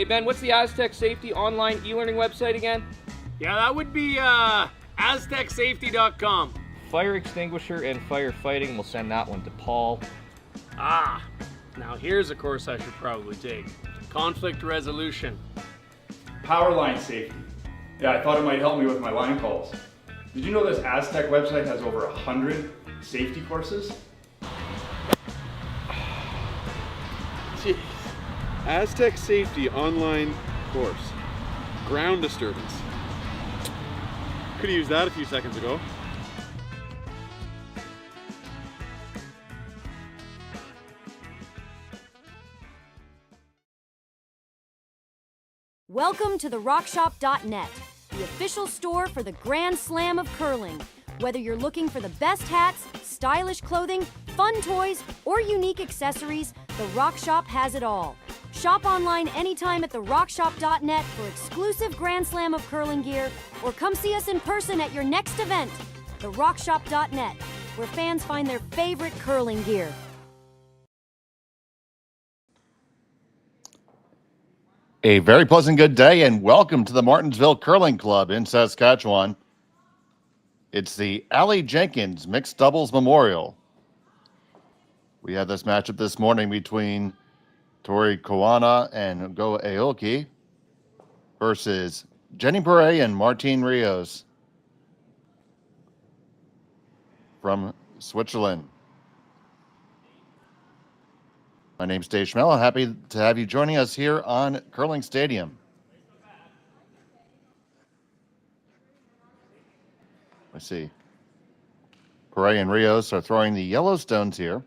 Ben, what's the Aztec Safety online e-learning website again? Yeah, that would be aztecsafety.com. Fire extinguisher and firefighting. We'll send that one to Paul. Ah, now here's a course I should probably take. Conflict resolution. Power line safety. Yeah, I thought it might help me with my line calls. Did you know this Aztec website has over 100 safety courses? Jeez. Aztec Safety online course. Ground disturbance. Could have used that a few seconds ago. Welcome to the RockShop.net, the official store for the Grand Slam of curling. Whether you're looking for the best hats, stylish clothing, fun toys, or unique accessories, the Rock Shop has it all. Shop online anytime at therockshop.net for exclusive Grand Slam of curling gear, or come see us in person at your next event. TheRockShop.net, where fans find their favorite curling gear. A very pleasant good day and welcome to the Martensville Curling Club in Saskatchewan. It's the Aly Jenkins Mixed Doubles Memorial. We had this matchup this morning between Tori, Koana and Aoki versus Jenny Perret and Rios from Switzerland. My name's Dave Schmel. I'm happy to have you joining us here on Curling Stadium. Let's see. Perret and Rios are throwing the yellow stones here.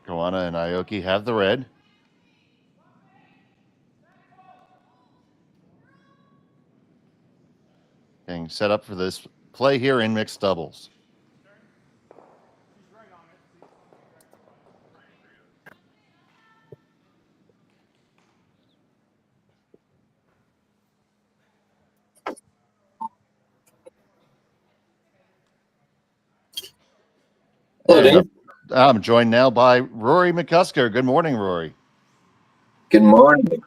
Koana and Aoki have the red. Getting set up for this play here in mixed doubles. Hello, Dave. I'm joined now by Rory McCusker. Good morning, Rory. Good morning.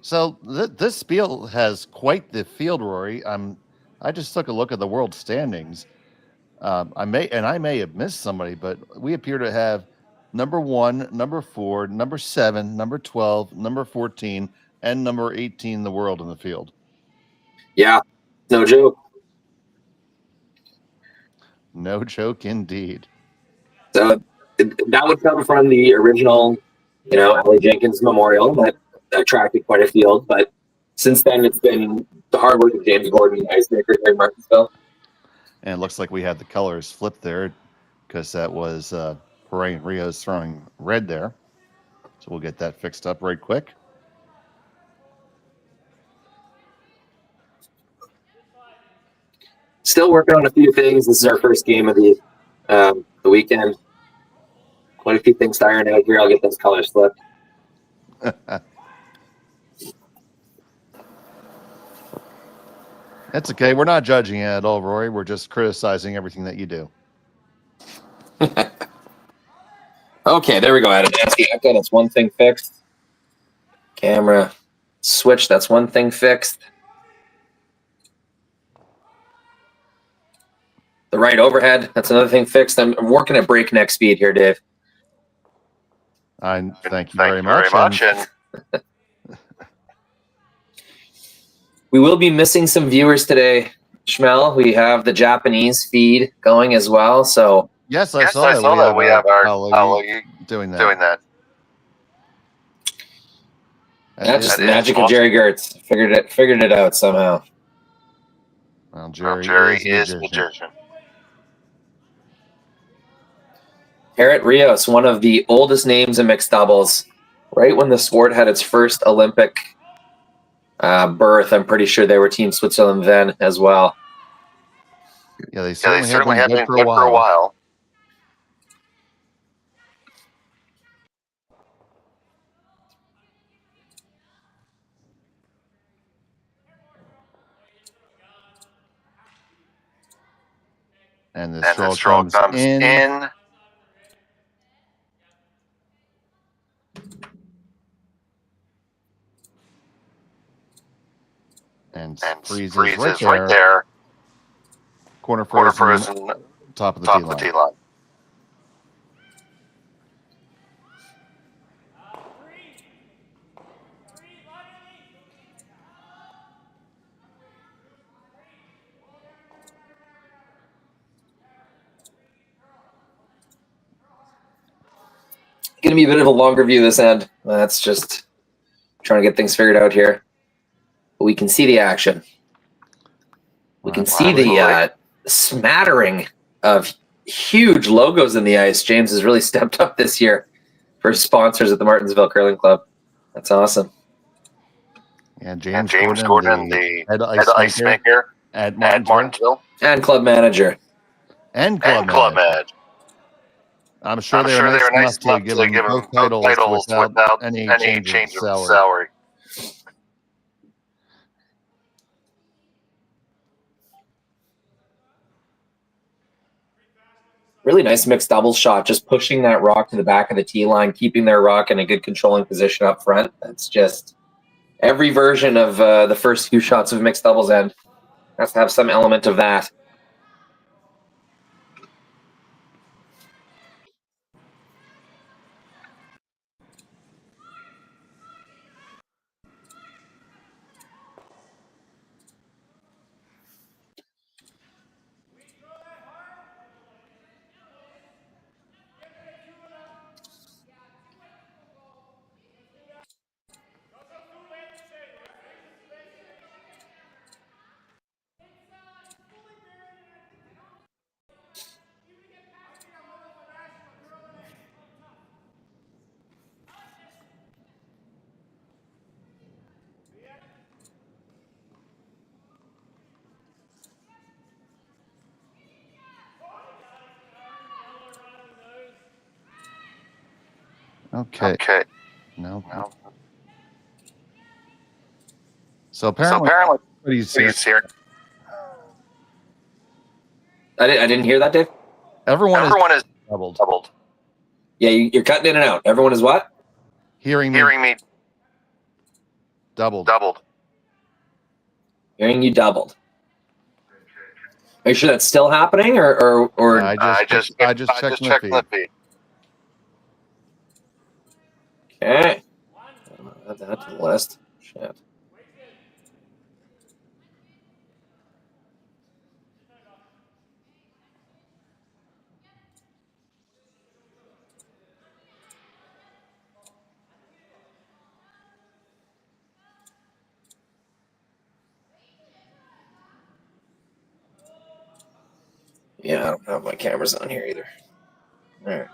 So this field has quite the field, Rory. I just took a look at the world standings. I may have missed somebody, but we appear to have number 1, number 4, number 7, number 12, number 14, and number 18 in the world in the field. Yeah, no joke. No joke indeed. So that would come from the original, Aly Jenkins Memorial that attracted quite a field. But since then, it's been the hard work of James Gordon, icemaker here in Martensville. And it looks like we had the colors flipped there because that was Perret and Rios throwing red there. So we'll get that fixed up right quick. Still working on a few things. This is our first game of the weekend. Quite a few things to iron out here. I'll get those colors flipped. That's okay. We're not judging you at all, Rory. We're just criticizing everything that you do. Okay, there we go. Added nasty echo. That's one thing fixed. Camera switch. That's one thing fixed. The right overhead. That's another thing fixed. I'm working at breakneck speed here, Dave. Thank you very much. And we will be missing some viewers today, Schmel. We have the Japanese feed going as well. So yes, I saw that. We have our Aoki doing that. That's just the magic of Jerry Gertz. Figured it out somehow. Well, Jerry is a magician. Perret Rios, one of the oldest names in mixed doubles. Right when the sport had its first Olympic birth, I'm pretty sure they were Team Switzerland then as well. Yeah, they certainly have been good for a while. And the stroke comes in. And freezes right there. Corner frozen, top of the tee line. Going to be a bit of a longer view this end. That's just trying to get things figured out here. But we can see the action. We can see the smattering of huge logos in the ice. James has really stepped up this year for sponsors at the Martensville Curling Club. That's awesome. Yeah, James Gordon, the head ice maker at Martensville. And club manager. And club manager. I'm sure they were nice enough to give him both titles without any change of salary. Really nice mixed doubles shot, just pushing that rock to the back of the tee line, keeping their rock in a good controlling position up front. That's just every version of the first few shots of mixed doubles end has to have some element of that. Okay. No. So apparently he's here. I didn't hear that, Dave. Everyone is doubled. Yeah, you're cutting in and out. Everyone is what? Hearing me. Doubled. Hearing you doubled. Are you sure that's still happening, or? I just checked the feed. Okay. Add that to the list. Shit. Yeah, I don't have my cameras on here either. All right.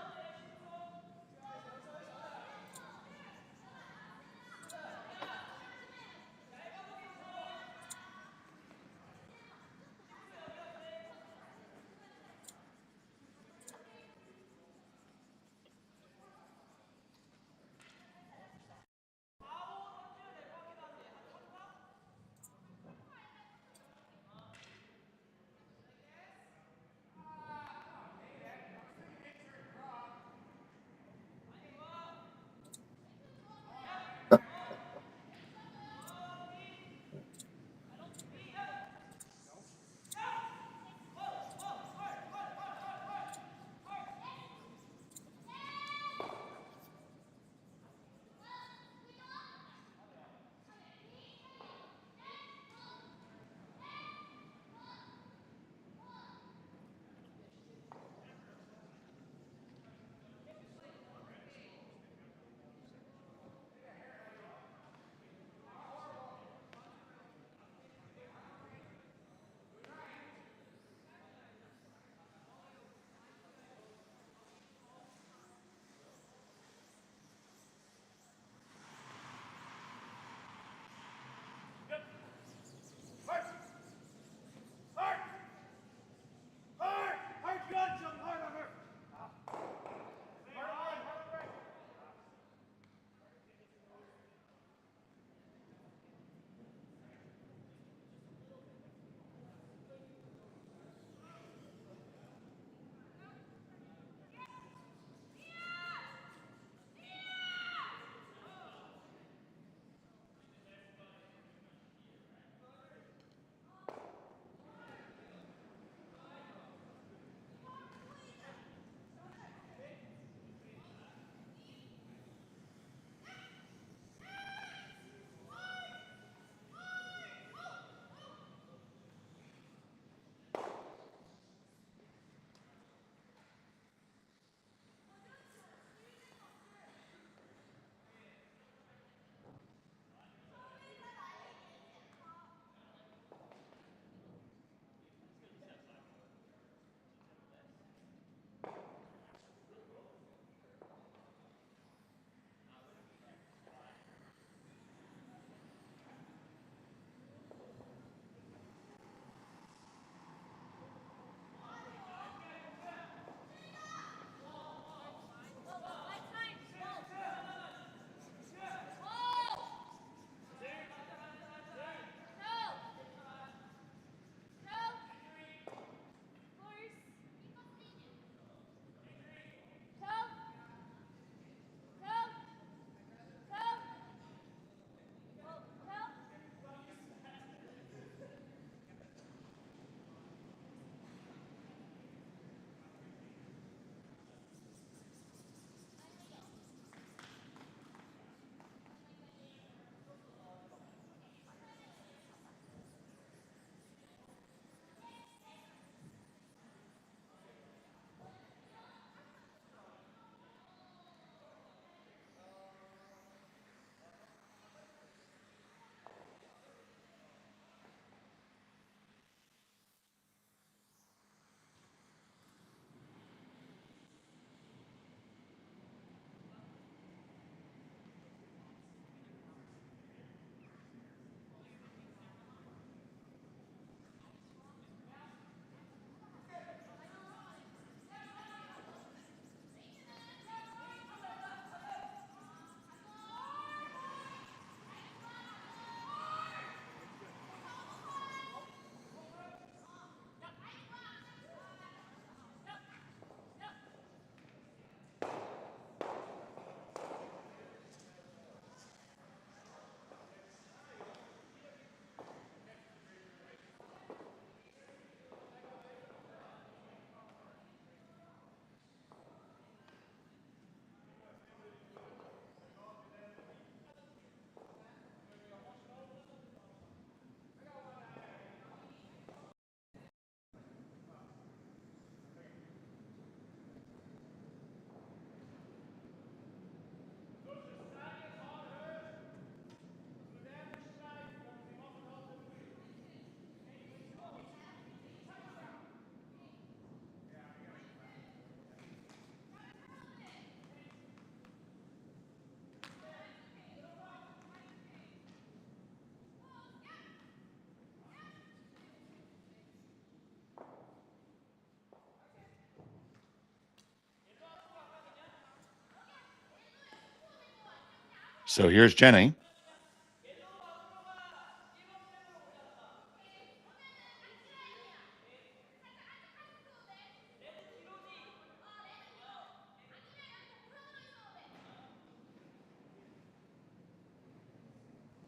So here's Jenny.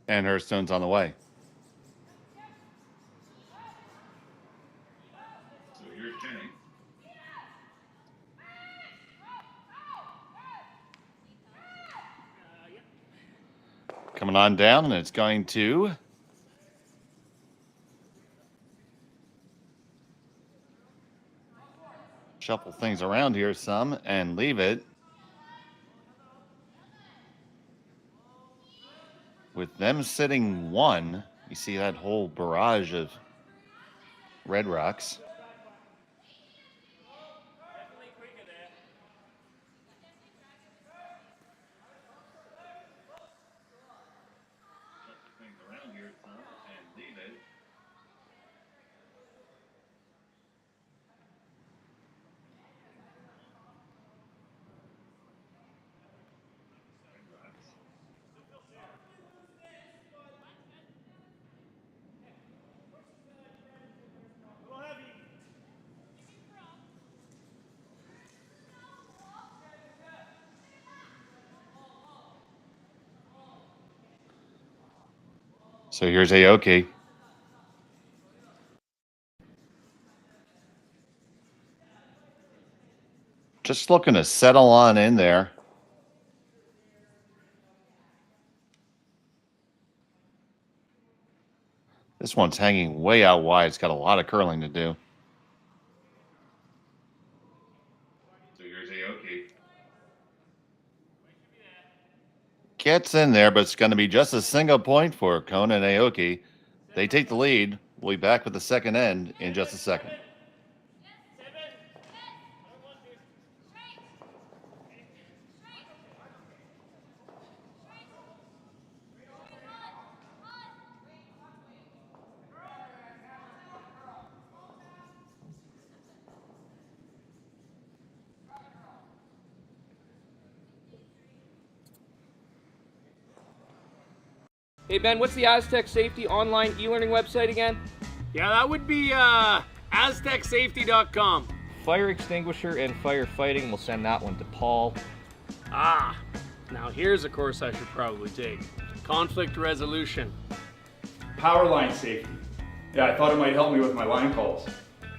And her stone's on the way. So here's Jenny. Coming on down, and it's going to shuffle things around here some and leave it with them sitting one. You see that whole barrage of red rocks. So here's Aoki. Just looking to settle on in there. This one's hanging way out wide. It's got a lot of curling to do. So here's Aoki. Gets in there, but it's going to be just a single point for Koana and Aoki. They take the lead. We'll be back with the second end in just a second. Hey Ben, what's the Aztec Safety online e-learning website again? Yeah, that would be aztecsafety.com. Fire extinguisher and firefighting. We'll send that one to Paul. Ah, now here's a course I should probably take. Conflict resolution. Power line safety. Yeah, I thought it might help me with my line calls.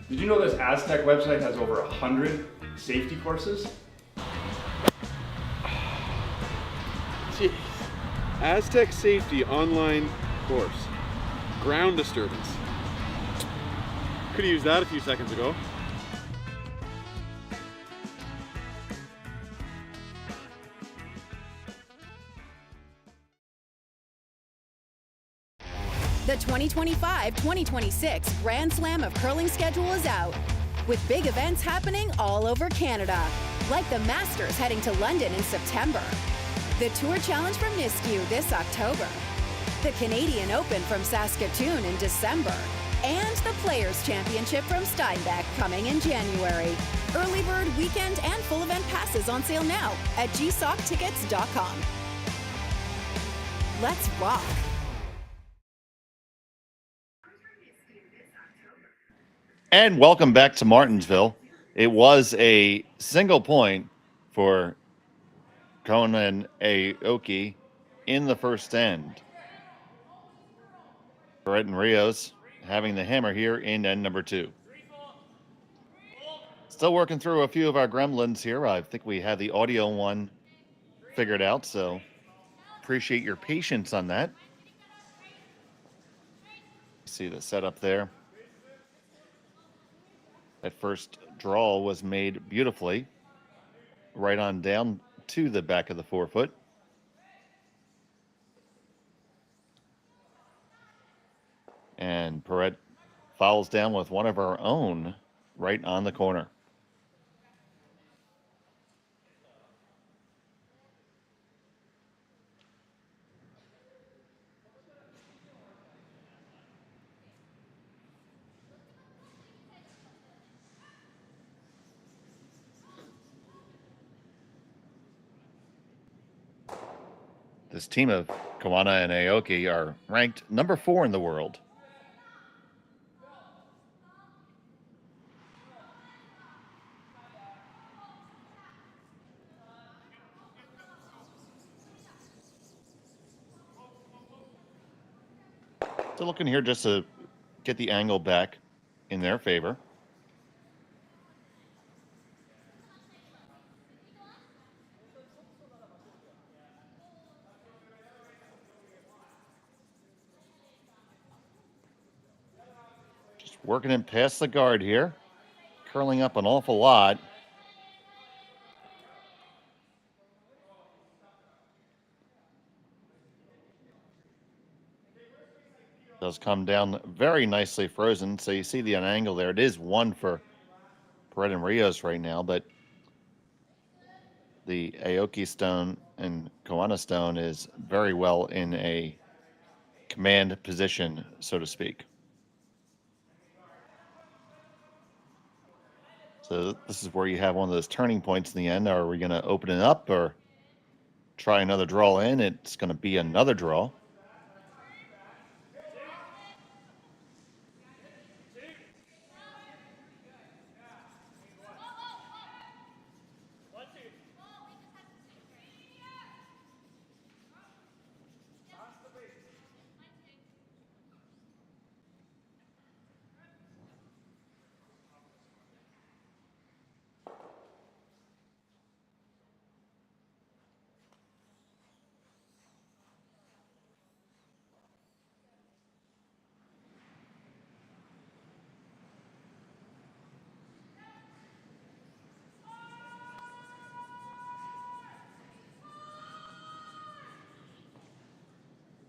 Did you know this Aztec website has over 100 safety courses? Jeez. Aztec Safety online course. Ground disturbance. Could have used that a few seconds ago. The 2025-2026 Grand Slam of Curling schedule is out, with big events happening all over Canada, like the Masters heading to London in September, the Tour Challenge from Nisku this October, the Canadian Open from Saskatchewan in December, and the Players' Championship from Steinbeck coming in January. Early bird weekend and full event passes on sale now at gsoctickets.com. Let's rock! And welcome back to Martensville. It was a single point for Koana and Aoki in the first end. Perret and Rios having the hammer here in end number 2. Still working through a few of our gremlins here. I think we had the audio one figured out, so appreciate your patience on that. See the setup there. That first draw was made beautifully, right on down to the back of the forefoot. And Perret fouls down with one of our own right on the corner. This team of Koana and Aoki are ranked number 4 in the world. So looking here just to get the angle back in their favor. Just working in past the guard here. Curling up an awful lot. Does come down very nicely frozen. So you see the angle there. It is 1 for Perret and Rios right now, but the Aoki stone and Koana stone is very well in a command position, so to speak. So this is where you have one of those turning points in the end. Are we going to open it up or try another draw in? It's going to be another draw.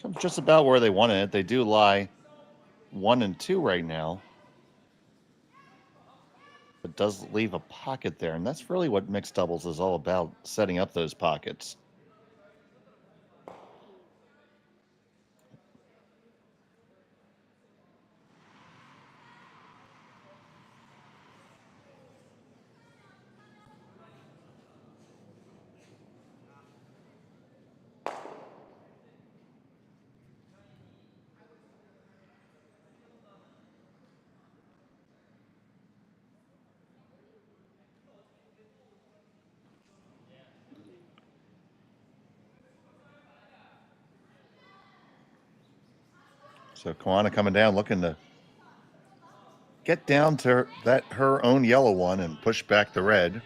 Comes just about where they wanted it. They do lie 1 and 2 right now. It does leave a pocket there, and that's really what mixed doubles is all about, setting up those pockets. So Koana coming down, looking to get down to her own yellow one and push back the red.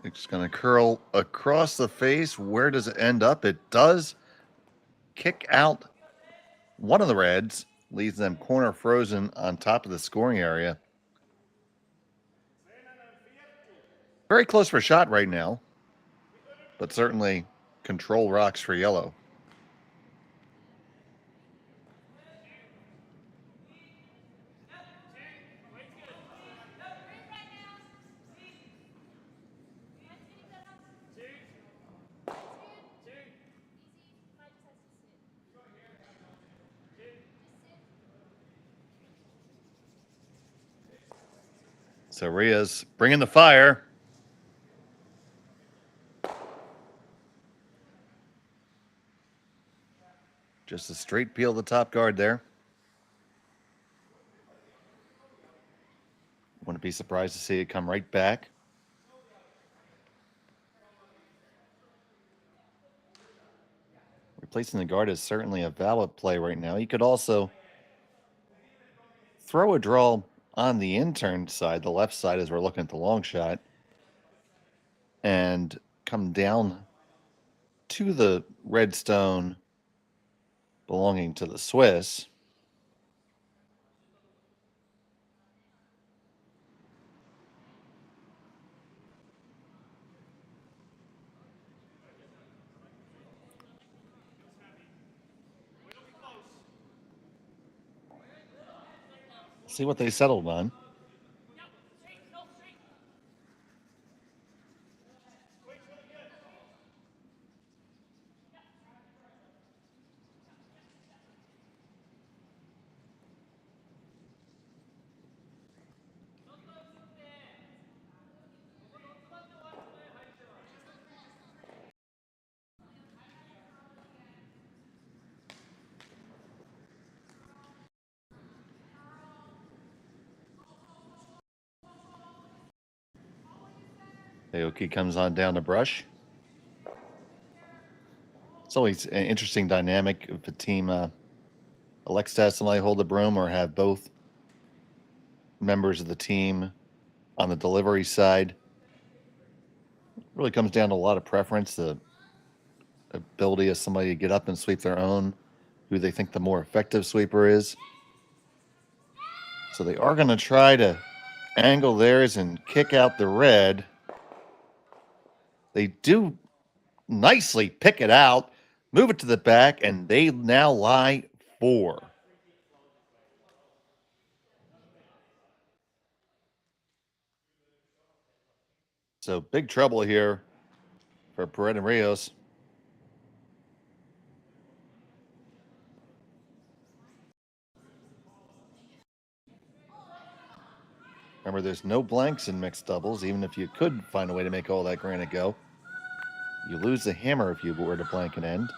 It's going to curl across the face. Where does it end up? It does kick out one of the reds, leaves them corner frozen on top of the scoring area. Very close for shot right now, but certainly control rocks for yellow. So Rios bringing the fire. Just a straight peel the top guard there. Wouldn't be surprised to see it come right back. Replacing the guard is certainly a valid play right now. You could also throw a draw on the intern side, the left side, as we're looking at the long shot, and come down to the red stone belonging to the Swiss. See what they settled on. Aoki comes on down to brush. It's always an interesting dynamic if a team elects to have somebody hold the broom or have both members of the team on the delivery side. It really comes down to a lot of preference, the ability of somebody to get up and sweep their own, who they think the more effective sweeper is. So they are going to try to angle theirs and kick out the red. They do nicely pick it out, move it to the back, and they now lie 4. So big trouble here for Perret and Rios. Remember, there's no blanks in mixed doubles. Even if you could find a way to make all that granite go, you lose the hammer if you were to blank an end.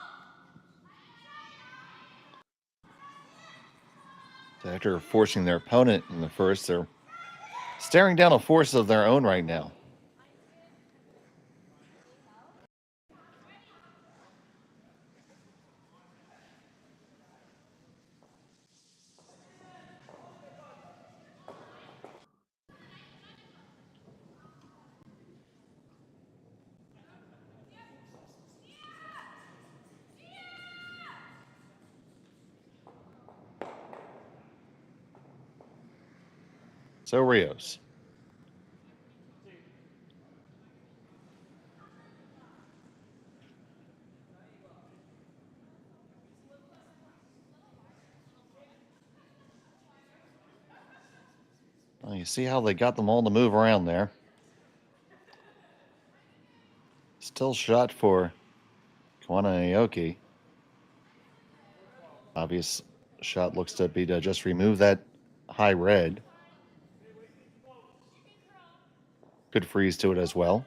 So after forcing their opponent in the first, they're staring down a force of their own right now. So Rios. Well, you see how they got them all to move around there. Still shot for Koana and Aoki. Obvious shot looks to be to just remove that high red. Good freeze to it as well.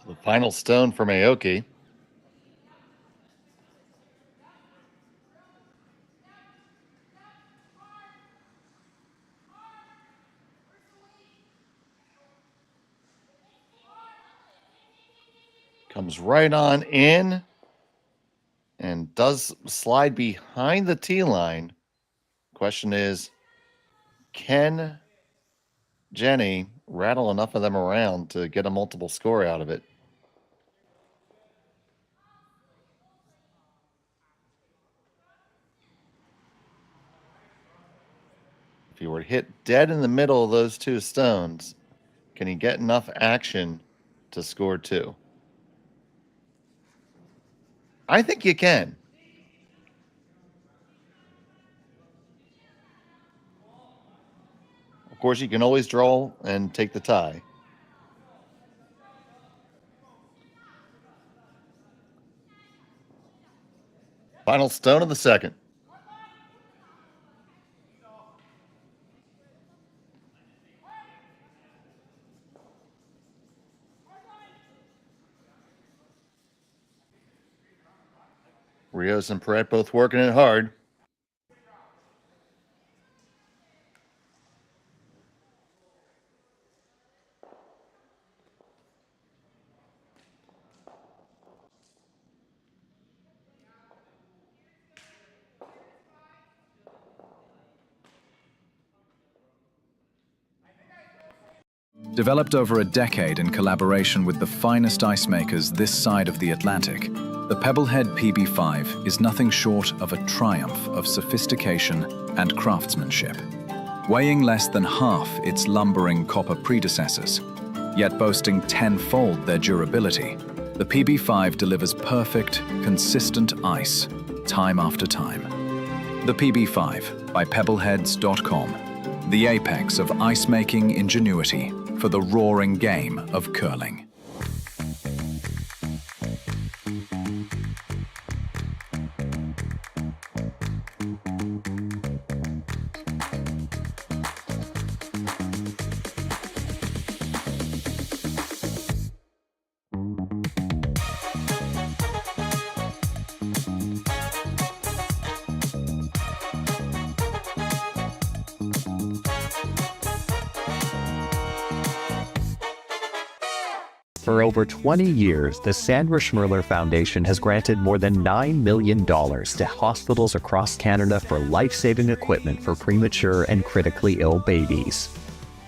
The final stone from Aoki. Comes right on in and does slide behind the tee line. Question is, can Jenny rattle enough of them around to get a multiple score out of it? If you were to hit dead in the middle of those two stones, can he get enough action to score 2? I think you can. Of course, you can always draw and take the tie. Final stone of the second. Rios and Perret both working it hard. Developed over a decade in collaboration with the finest ice makers this side of the Atlantic, the Pebblehead PB5 is nothing short of a triumph of sophistication and craftsmanship. Weighing less than half its lumbering copper predecessors, yet boasting tenfold their durability, the PB5 delivers perfect, consistent ice, time after time. The PB5 by Pebbleheads.com, the apex of ice-making ingenuity for the roaring game of curling. For over 20 years, the Sandra Schmirler Foundation has granted more than $9 million to hospitals across Canada for life-saving equipment for premature and critically ill babies.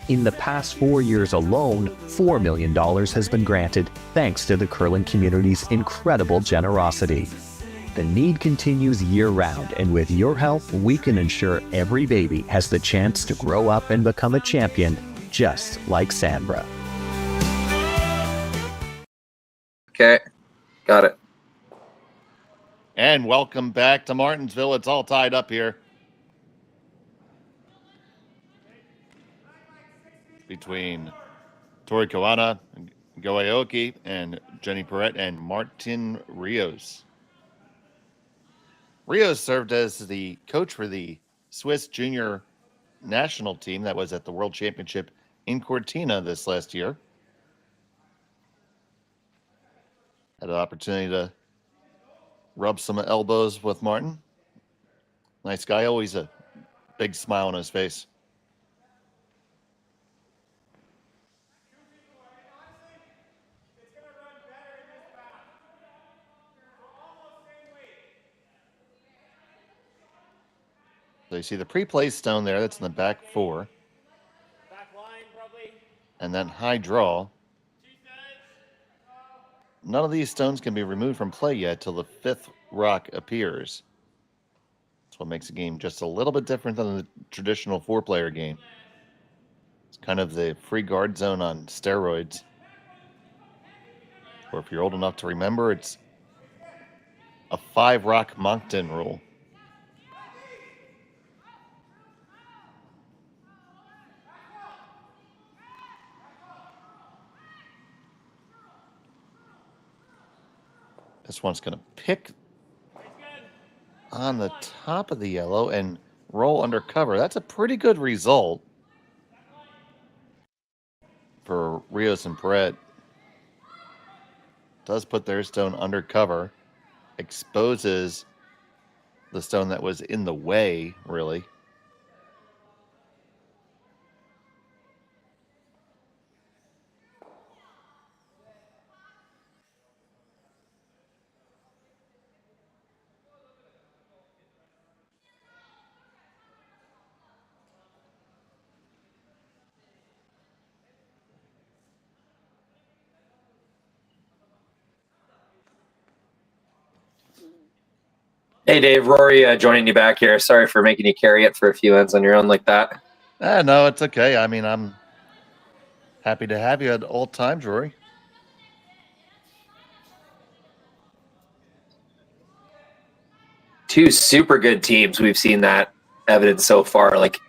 In the past 4 years alone, $4 million has been granted thanks to the curling community's incredible generosity. The need continues year-round, and with your help, we can ensure every baby has the chance to grow up and become a champion, just like Sandra. Okay, got it. And welcome back to Martensville. It's all tied up here between Tori Koana, Aoki, and Jenny Perret and Martin Rios. Rios served as the coach for the Swiss junior national team that was at the World Championship in Cortina this last year. Had an opportunity to rub some elbows with Martin. Nice guy, always a big smile on his face. So you see the pre-play stone there, that's in the back four. And then high draw. None of these stones can be removed from play yet till the fifth rock appears. That's what makes the game just a little bit different than the traditional four-player game. It's kind of the free guard zone on steroids. Or if you're old enough to remember, it's a 5-rock Moncton rule. This one's going to pick on the top of the yellow and roll under cover. That's a pretty good result for Rios and Perret. Does put their stone under cover, exposes the stone that was in the way, really. Hey, Dave, Rory joining you back here. Sorry for making you carry it for a few ends on your own like that. No, it's okay. I mean, I'm happy to have you at old times, Rory. Two super good teams. We've seen that evidence so far. Like,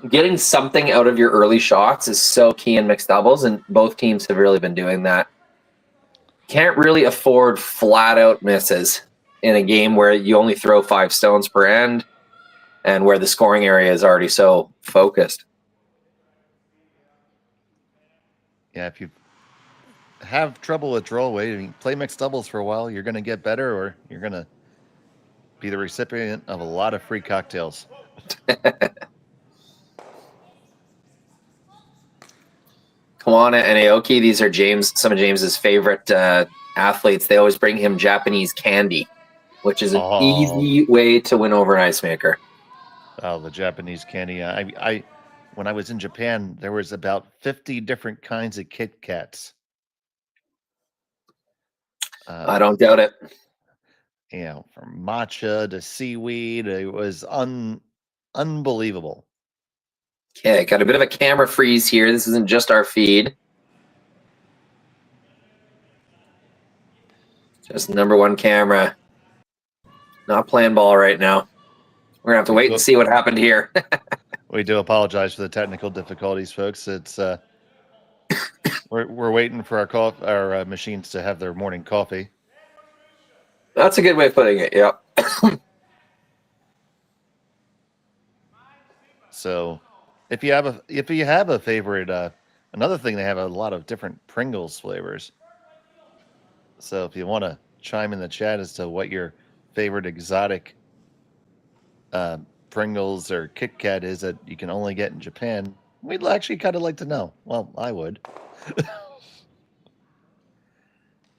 getting something out of your early shots is so key in mixed doubles, and both teams have really been doing that. Can't really afford flat-out misses in a game where you only throw 5 stones per end and where the scoring area is already so focused. Yeah, if you have trouble with draw weight and you play mixed doubles for a while, you're going to get better, or you're going to be the recipient of a lot of free cocktails. Koana and Aoki, these are some of James's favorite athletes. They always bring him Japanese candy, which is an easy way to win over an ice maker. Oh, the Japanese candy. I when I was in Japan, there was about 50 different kinds of Kit Kats. I don't doubt it. You know, from matcha to seaweed, it was unbelievable. Okay, got a bit of a camera freeze here. This isn't just our feed. Just #1 camera. Not playing ball right now. We're gonna have to wait and see what happened here. We do apologize for the technical difficulties, folks. It's we're waiting for our machines to have their morning coffee. That's a good way of putting it. Yep. So, if you have a favorite, another thing, they have a lot of different Pringles flavors. So if you want to chime in the chat as to what your favorite exotic Pringles or Kit Kat is that you can only get in Japan, we'd actually kind of like to know. Well, I would.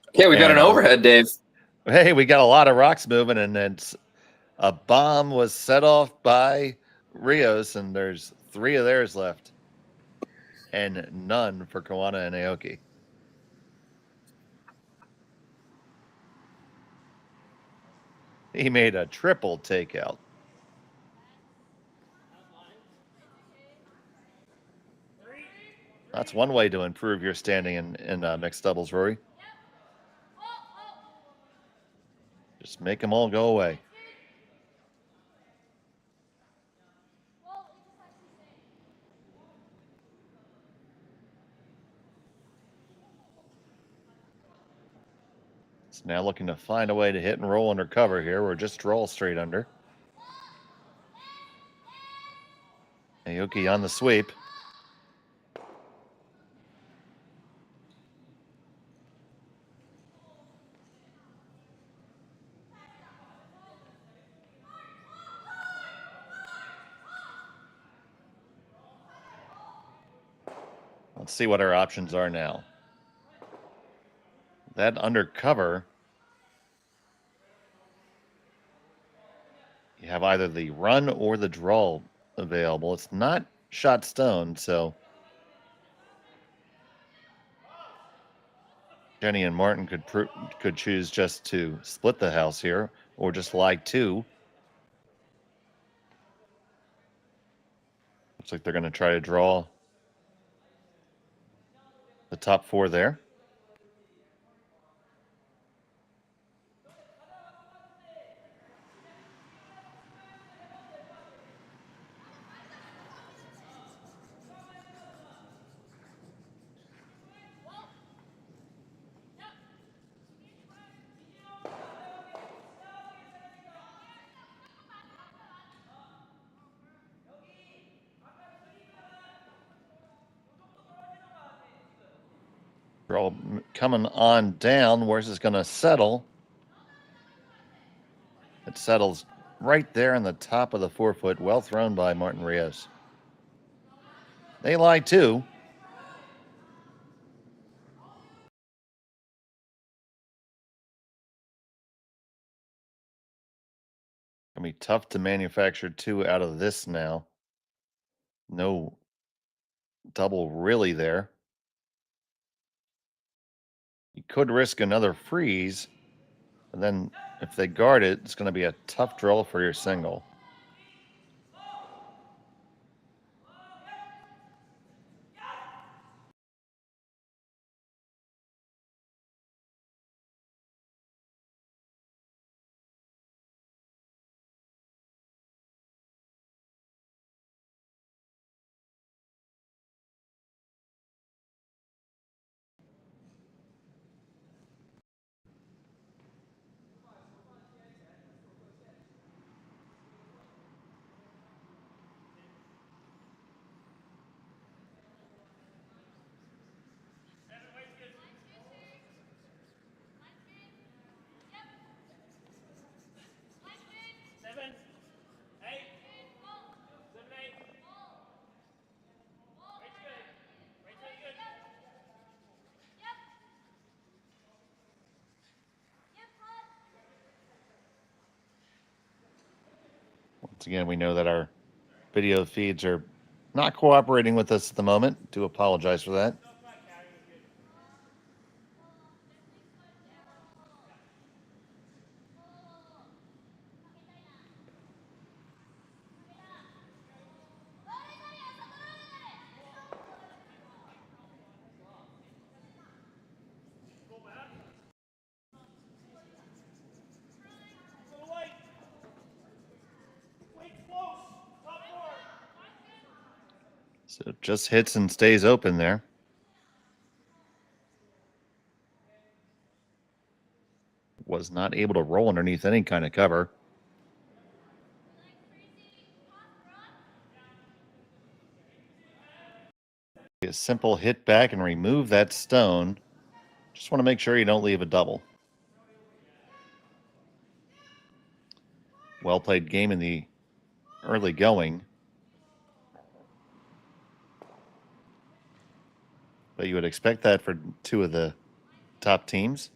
Okay, we got an overhead, Dave. Hey, we got a lot of rocks moving, and it's a bomb was set off by Rios, and there's 3 of theirs left, and none for Koana and Aoki. He made a triple takeout. That's one way to improve your standing in mixed doubles, Rory. Just make them all go away. It's now looking to find a way to hit and roll under cover here. We're just roll straight under. Aoki on the sweep. Let's see what our options are now. That undercover, you have either the run or the draw available. It's not shot stone, so Jenny and Martin could choose just to split the house here, or just lie 2. Looks like they're going to try to draw the top 4 there. They're all coming on down. Where's this going to settle? It settles right there in the top of the 4-foot. Well thrown by Martin Rios. They lie 2. Gonna be tough to manufacture 2 out of this now. No double really there. You could risk another freeze, and then if they guard it, it's going to be a tough draw for your single. Once again, we know that our video feeds are not cooperating with us at the moment. Do apologize for that. So it just hits and stays open there. Was not able to roll underneath any kind of cover. A simple hit back and remove that stone. Just want to make sure you don't leave a double. Well played game in the early going. But you would expect that for two of the top teams.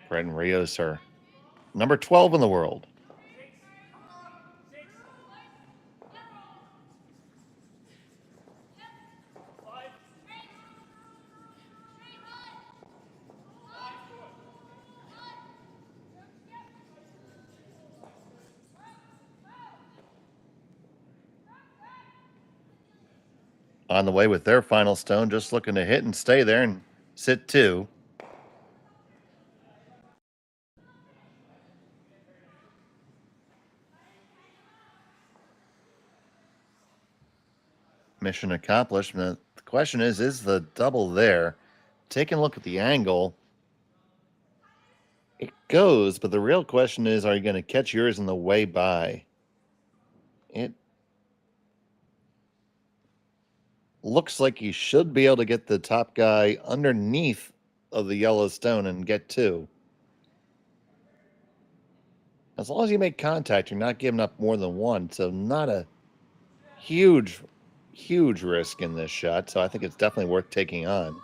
Perret and Rios are number 12 in the world. On the way with their final stone, just looking to hit and stay there and sit two. Mission accomplished. The question is the double there? Taking a look at the angle, it goes, but the real question is, are you going to catch yours in the way by? It looks like you should be able to get the top guy underneath of the yellow stone and get two. As long as you make contact, you're not giving up more than one. So not a huge risk in this shot. So I think it's definitely worth taking on.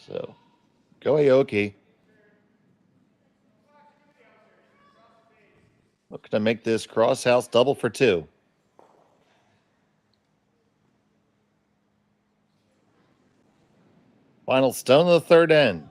So, go Aoki. Looking to make this cross house double for two. Final stone of the third end.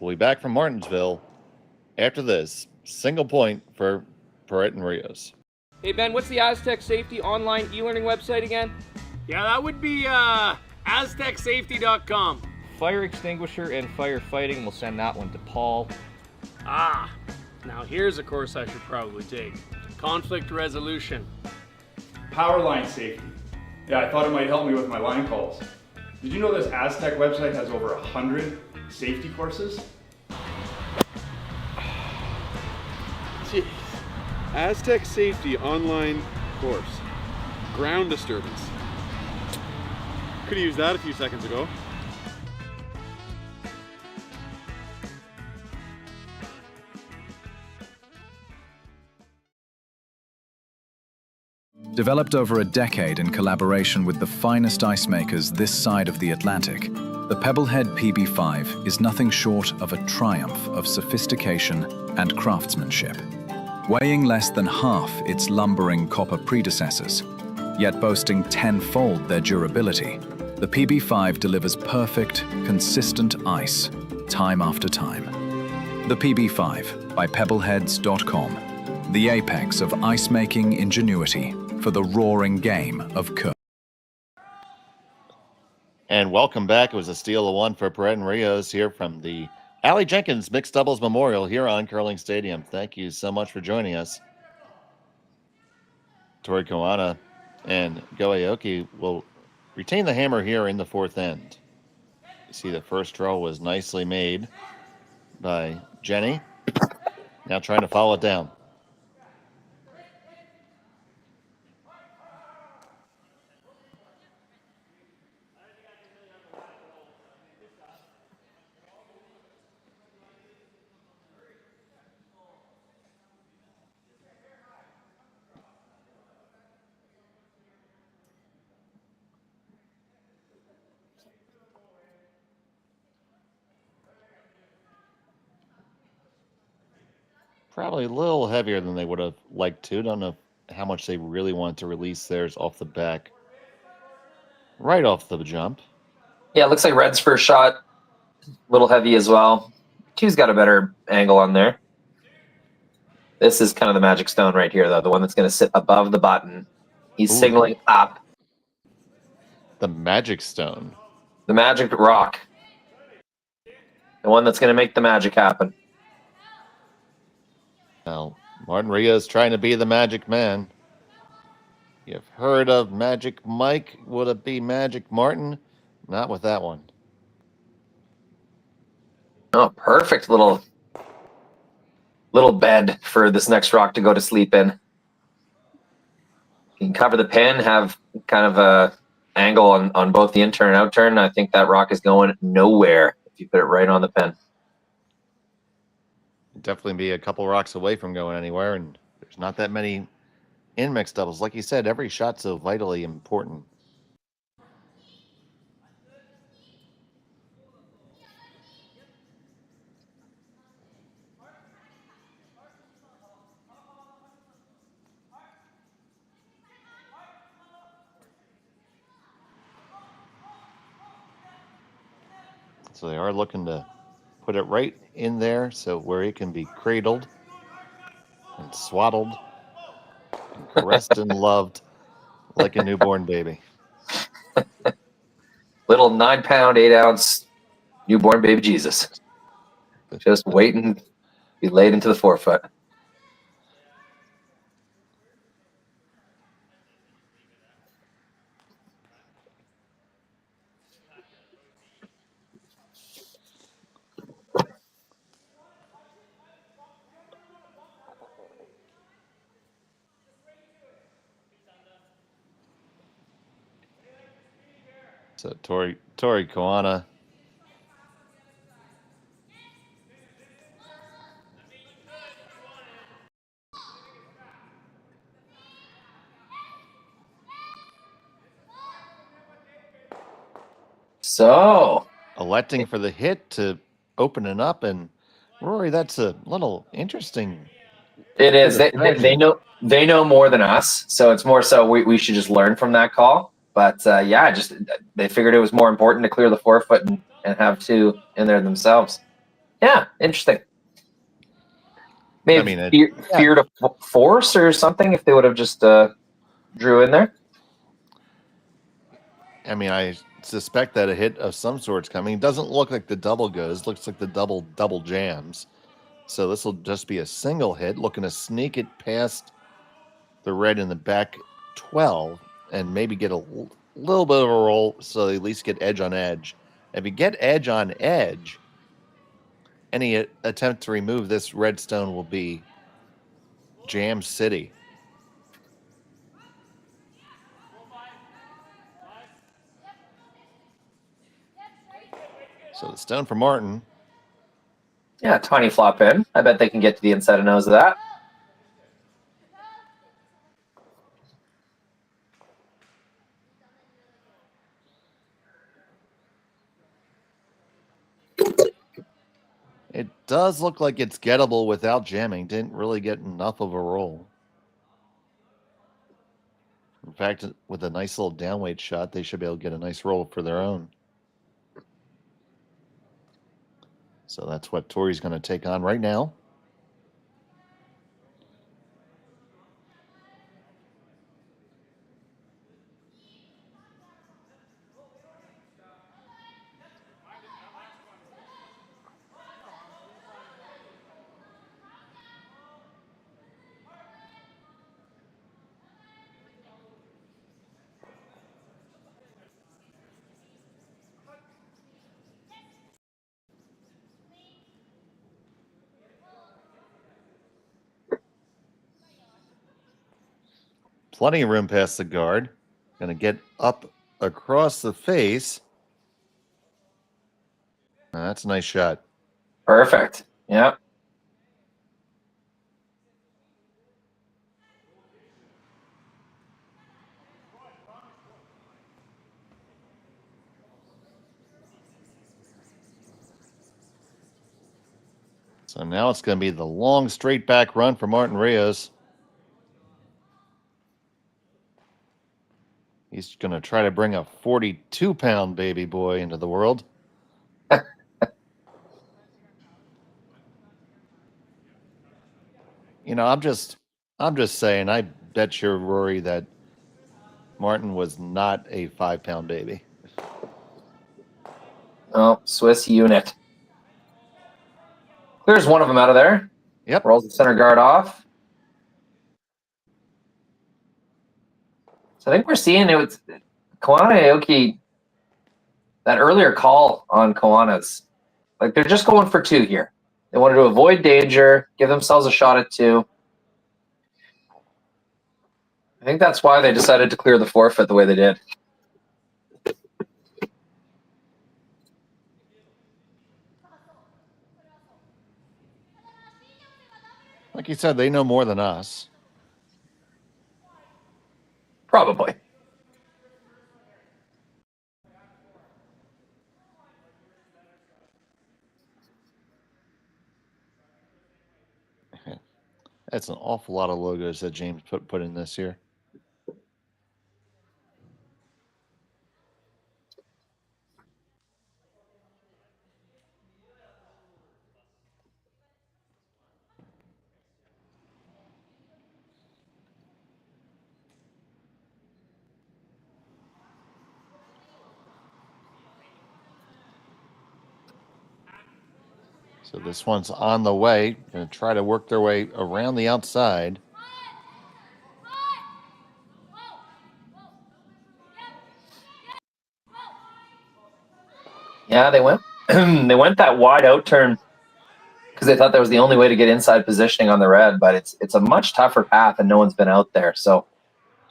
We'll be back from Martensville after this. Single point for Perret and Rios. Hey Ben, what's the Aztec Safety online e-learning website again? Yeah, that would be aztecsafety.com. Fire extinguisher and firefighting. We'll send that one to Paul. Ah, now here's a course I should probably take. Conflict resolution. Power line safety. Yeah, I thought it might help me with my line calls. Did you know this Aztec website has over 100 safety courses? Jeez. Aztec Safety online course. Ground disturbance. Could have used that a few seconds ago. Developed over a decade in collaboration with the finest ice makers this side of the Atlantic, the Pebblehead PB5 is nothing short of a triumph of sophistication and craftsmanship. Weighing less than half its lumbering copper predecessors, yet boasting tenfold their durability, the PB5 delivers perfect, consistent ice, time after time. The PB5 by Pebbleheads.com, the apex of ice-making ingenuity for the roaring game of curling. And welcome back. It was a steal of one for Perret and Rios here from the Aly Jenkins Mixed Doubles Memorial here on Curling Stadium. Thank you so much for joining us. Tori Koana and Aoki will retain the hammer here in the fourth end. You see the first roll was nicely made by Jenny. Now trying to follow it down. Probably a little heavier than they would have liked to. Don't know how much they really want to release theirs off the back. Right off the jump. Yeah, it looks like Red's first shot, a little heavy as well. Two's got a better angle on there. This is kind of the magic stone right here, though, the one that's going to sit above the button. He's signaling up. The magic stone. The magic rock. The one that's going to make the magic happen. Now, Martin Rios trying to be the magic man. You've heard of Magic Mike. Would it be Magic Martin? Not with that one. Oh, perfect little bed for this next rock to go to sleep in. You can cover the pin, have kind of a angle on both the in-turn and out-turn. I think that rock is going nowhere if you put it right on the pin. Definitely be a couple rocks away from going anywhere, and there's not that many in mixed doubles. Like you said, every shot's so vitally important. So they are looking to put it right in there, so where it can be cradled and swaddled and caressed and loved like a newborn baby. Little 9-pound, 8-ounce newborn baby Jesus. Just waiting to be laid into the forefoot. So Tori Koana. So Electing for the hit to open it up, and Rory, that's a little interesting. it is. They know more than us, so it's more so we should just learn from that call. But yeah, they figured it was more important to clear the forefoot and have two in there themselves. Yeah, interesting. Maybe fear to force or something if they would have just drew in there. I mean, I suspect that a hit of some sort's coming. It doesn't look like the double goes. Looks like the double jams. So this will just be a single hit, looking to sneak it past the red in the back 12 and maybe get a little bit of a roll so they at least get edge on edge. If you get edge on edge, any attempt to remove this red stone will be Jam City. So the stone for Martin. Yeah, tiny flop in. I bet they can get to the inside of nose of that. It does look like it's gettable without jamming. Didn't really get enough of a roll. In fact, with a nice little downweight shot, they should be able to get a nice roll for their own. So that's what Tori's going to take on right now. Plenty of room past the guard. Going to get up across the face. That's a nice shot. Perfect. Yep. So now it's going to be the long straight back run for Martin Rios. He's going to try to bring a 42-pound baby boy into the world. You know, I'm just saying, I bet you, Rory, that Martin was not a 5-pound baby. Oh, Swiss unit. Clears one of them out of there. Yep. Rolls the center guard off. So I think we're seeing it with Koana Aoki, that earlier call on Koana's. Like, they're just going for 2 here. They wanted to avoid danger, give themselves a shot at 2. I think that's why they decided to clear the forfeit the way they did. Like you said, they know more than us. Probably. That's an awful lot of logos that James put in this year. So this one's on the way. Going to try to work their way around the outside. Yeah, they went they went that wide out turn because they thought that was the only way to get inside positioning on the red, but it's a much tougher path and no one's been out there. So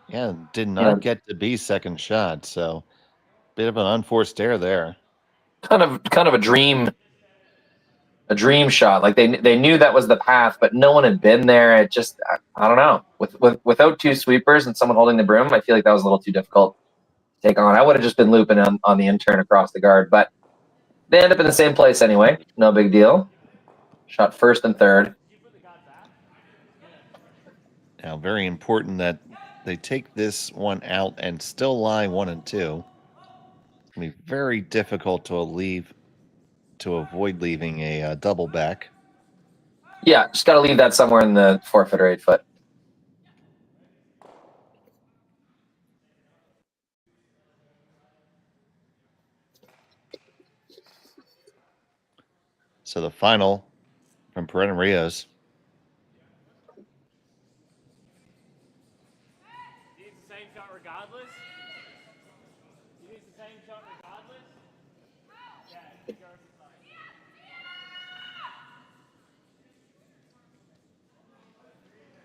yeah, did not get to be second shot. So bit of an unforced error there. Kind of a dream shot. Like they knew that was the path, but no one had been there. It just, I don't know. Without 2 sweepers and someone holding the broom, I feel like that was a little too difficult to take on. I would have just been looping on the intern across the guard, but they end up in the same place anyway. No big deal. Shot first and third. Now, very important that they take this one out and still lie 1 and 2. It's going to be very difficult to avoid leaving a double back. Yeah, just got to leave that somewhere in the 4-foot or 8-foot. So the final from Perret and Rios.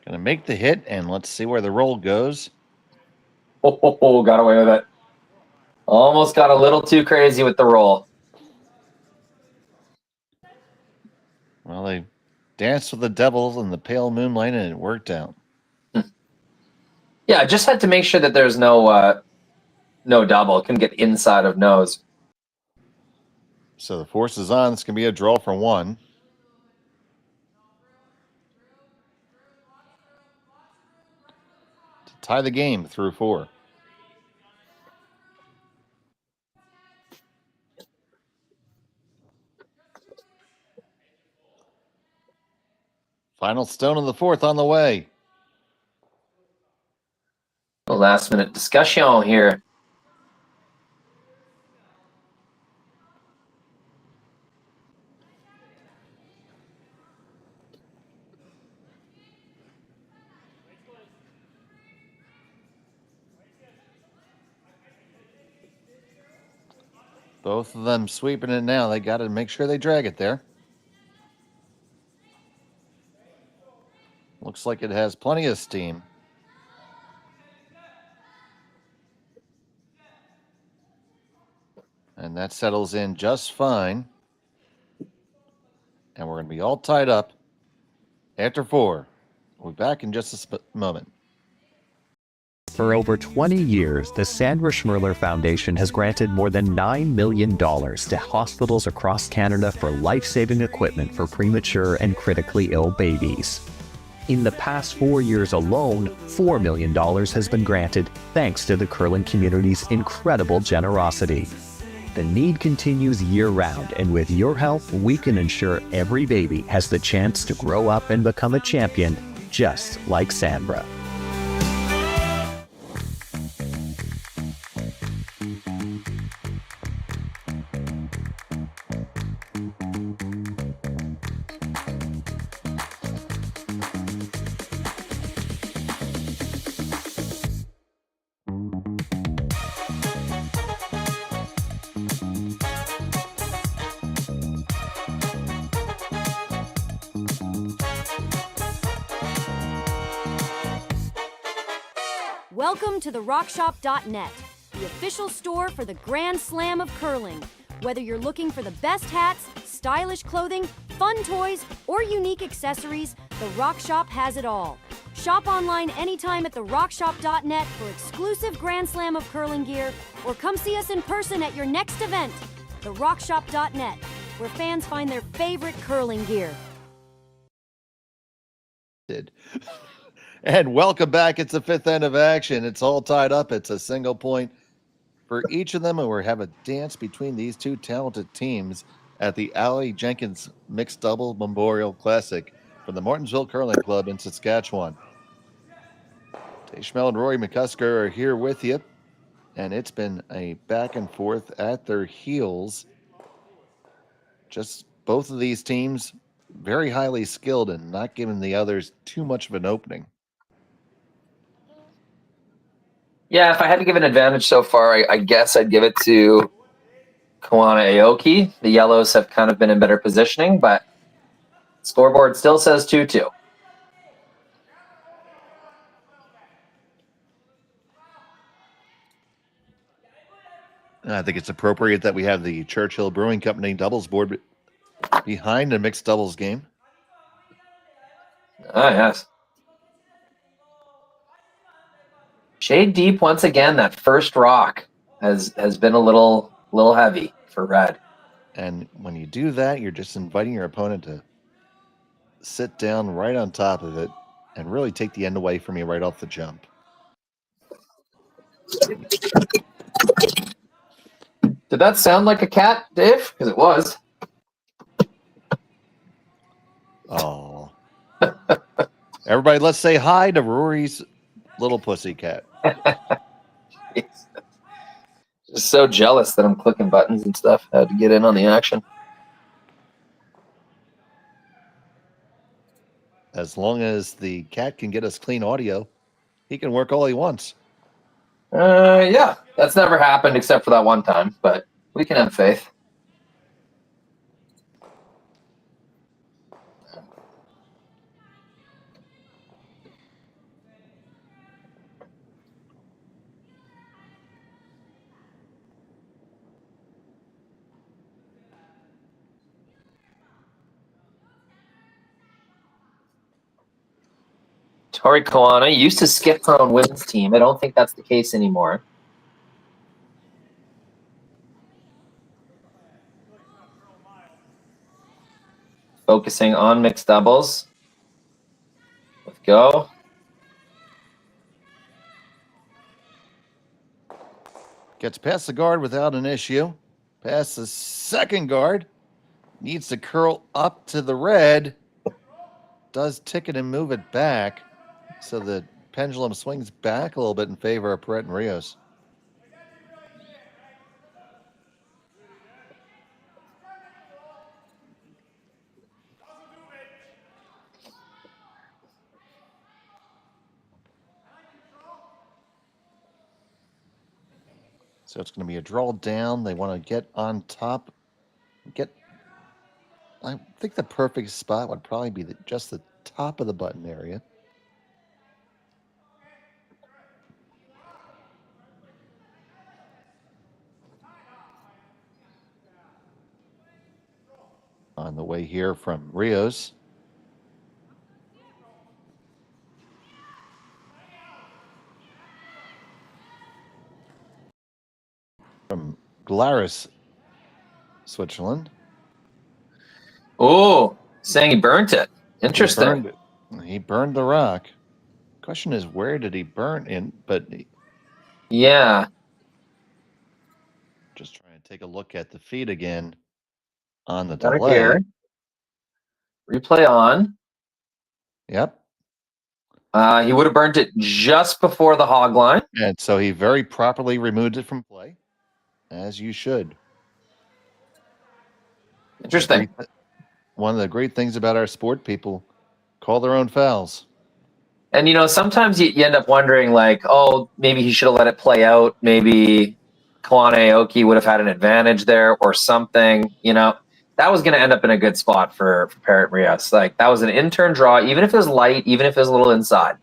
Going to make the hit, and let's see where the roll goes. Oh, got away with it. Almost got a little too crazy with the roll. Well, they danced with the devils in the pale moonlight, and it worked out. Yeah, just had to make sure that there's no double. Couldn't get inside of nose. So the force is on. It's going to be a draw for 1. To tie the game through 4. Final stone of the 4th on the way. A last minute discussion here. Both of them sweeping it now. They got to make sure they drag it there. Looks like it has plenty of steam. that settles in just fine. And we're going to be all tied up after 4. We'll be back in just a moment. For over 20 years, the Sandra Schmirler Foundation has granted more than $9 million to hospitals across Canada for life-saving equipment for premature and critically ill babies. In the past 4 years alone, $4 million has been granted thanks to the curling community's incredible generosity. The need continues year-round, and with your help, we can ensure every baby has the chance to grow up and become a champion, just like Sandra. Welcome to the RockShop.net, the official store for the Grand Slam of curling. Whether you're looking for the best hats, stylish clothing, fun toys, or unique accessories, the Rock Shop has it all. Shop online anytime at therockshop.net for exclusive Grand Slam of curling gear, or come see us in person at your next event. The RockShop.net, where fans find their favorite curling gear. And welcome back. It's the 5th end of action. It's all tied up. It's a single point for each of them, and we have a dance between these two talented teams at the Aly Jenkins Mixed Double Memorial Classic from the Martensville Curling Club in Saskatchewan. Dave Schmel and Rory McCusker are here with you, and it's been a back and forth at their heels. Just both of these teams very highly skilled and not giving the others too much of an opening. Yeah, if I had to give an advantage so far, I guess I'd give it to Koana Aoki. The yellows have kind of been in better positioning, but scoreboard still says 2-2. I think it's appropriate that we have the Churchill Brewing Company doubles board behind the mixed doubles game. Ah, yes. Shade deep once again. That first rock has been a little heavy for red. And when you do that, you're just inviting your opponent to sit down right on top of it and really take the end away from you right off the jump. Did that sound like a cat, Dave? Because it was. Oh. Everybody, let's say hi to Rory's little pussy cat. Just so jealous that I'm clicking buttons and stuff. I had to get in on the action. As long as the cat can get us clean audio, he can work all he wants. Yeah, that's never happened except for that one time, but we can have faith. Tori Koana used to skip her own women's team. I don't think that's the case anymore. Focusing on mixed doubles. Let's go. Gets past the guard without an issue. Past the second guard. Needs to curl up to the red. Does tick it and move it back. So the pendulum swings back a little bit in favor of Perret and Rios. So it's going to be a draw down. They want to get on top. I think the perfect spot would probably be just the top of the button area. on the way here from Rios. From Glarus, Switzerland. Oh, saying he burnt it. Interesting. He burned the rock. Question is, where did he burn in? But Yeah. just trying to take a look at the feed again on the Got it delay. here. Replay on. Yep. He would have burnt it just before the hog line. And so he very properly removed it from play, as you should. Interesting. One of the great things about our sport, people call their own fouls. And, you know, sometimes you end up wondering, like, oh, maybe he should have let it play out. Maybe Koana Aoki would have had an advantage there or something. You know, that was going to end up in a good spot for Perret and Rios. Like, that was an in-turn draw. Even if it was light, even if it was a little inside,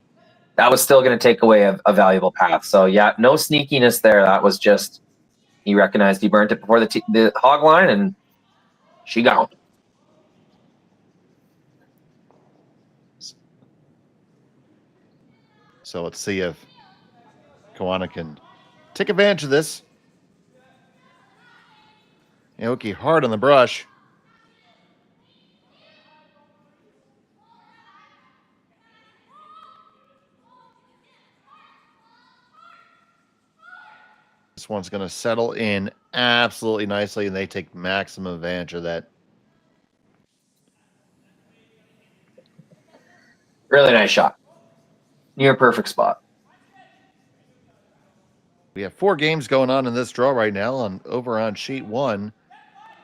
that was still going to take away a valuable path. So, yeah, no sneakiness there. That was just, he recognized he burnt it before the hog line, and she gone. So let's see if Koana can take advantage of this. Aoki hard on the brush. This one's going to settle in absolutely nicely, and they take maximum advantage of that. Really nice shot. Near perfect spot. We have 4 games going on in this draw right now. Over on sheet 1,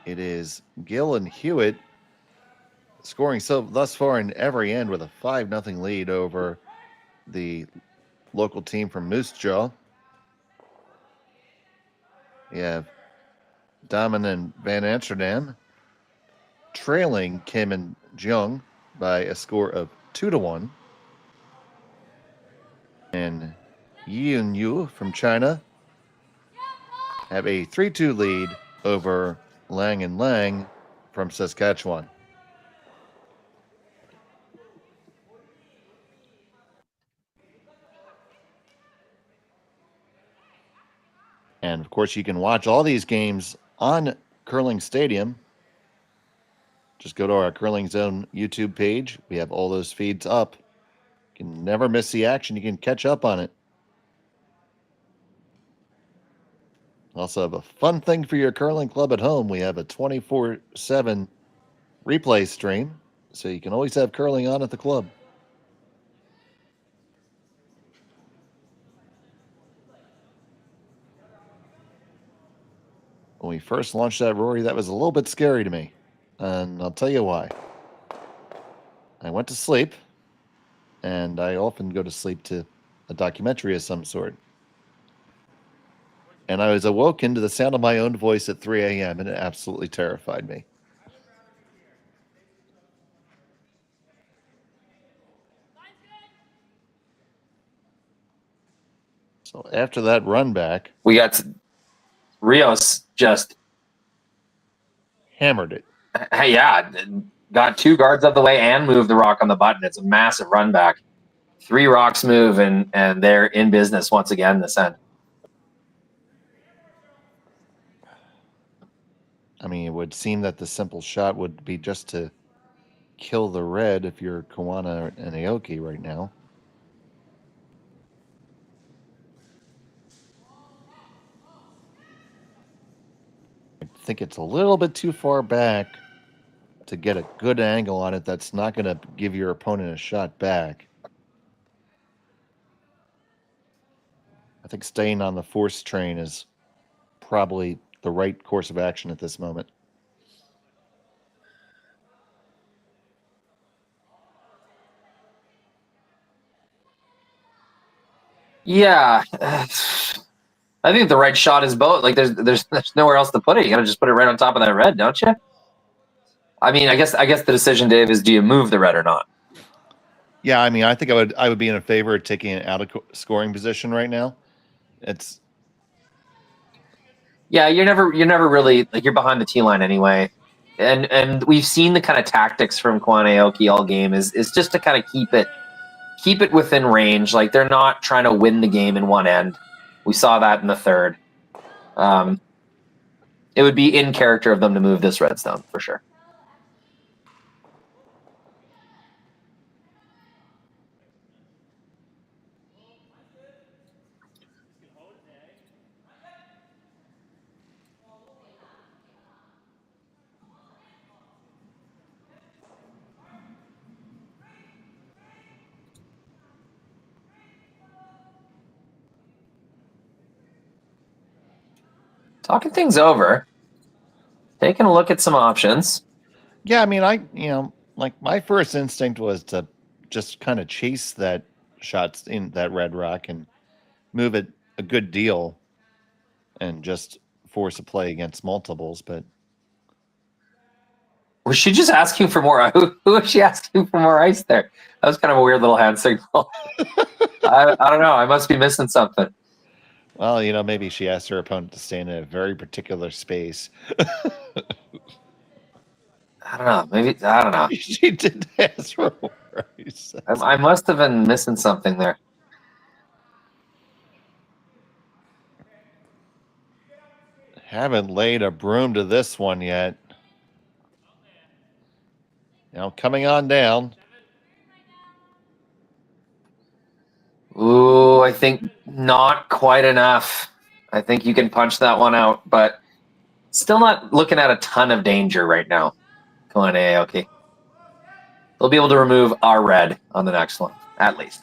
it is Gill and Hewitt scoring thus far in every end with a 5-0 lead over the local team from Moose Jaw. We have Damen and Van Amsterdam trailing Kim and Jung by a score of 2-1. And Yi and Yu from China have a 3-2 lead over Lang and Lang from Saskatchewan. And of course, you can watch all these games on Curling Stadium. Just go to our Curling Zone YouTube page. We have all those feeds up. You can never miss the action. You can catch up on it. Also have a fun thing for your curling club at home. We have a 24/7 replay stream, so you can always have curling on at the club. When we first launched that, Rory, that was a little bit scary to me. And I'll tell you why. I went to sleep, and I often go to sleep to a documentary of some sort. And I was awoken to the sound of my own voice at 3 a.m., and it absolutely terrified me. So after that run back, We got Rios just hammered it. Hey, yeah, got 2 guards out the way and moved the rock on the button. It's a massive run back. 3 rocks move, and they're in business once again this end. I mean, it would seem that the simple shot would be just to kill the red if you're Koana and Aoki right now. I think it's a little bit too far back to get a good angle on it. That's not going to give your opponent a shot back. I think staying on the force train is probably the right course of action at this moment. Yeah, I think the right shot is both. Like, there's nowhere else to put it. You gotta just put it right on top of that red, don't you? I mean, I guess the decision, Dave, is do you move the red or not? Yeah, I mean, I think I would be in favor of taking it out of scoring position right now. Yeah, you're never really, like, you're behind the tee line anyway. and we've seen the kind of tactics from Koana Aoki all game is just to kind of keep it within range. Like, they're not trying to win the game in one end. We saw that in the third. It would be in character of them to move this redstone for sure. Talking things over, taking a look at some options. Yeah, I mean, like my first instinct was to just kind of chase that shots in that red rock and move it a good deal and just force a play against multiples. But was she just asking for more? Who was she asking for more ice there? That was kind of a weird little hand signal. I don't know. I must be missing something. Well, maybe she asked her opponent to stand in a very particular space. I don't know. Maybe, I don't know. She did ask for more ice. I must have been missing something there. Haven't laid a broom to this one yet. Coming on down. Ooh, I think not quite enough. I think you can punch that one out, but still not looking at a ton of danger right now. Come on, Aoki. They'll be able to remove our red on the next one, at least.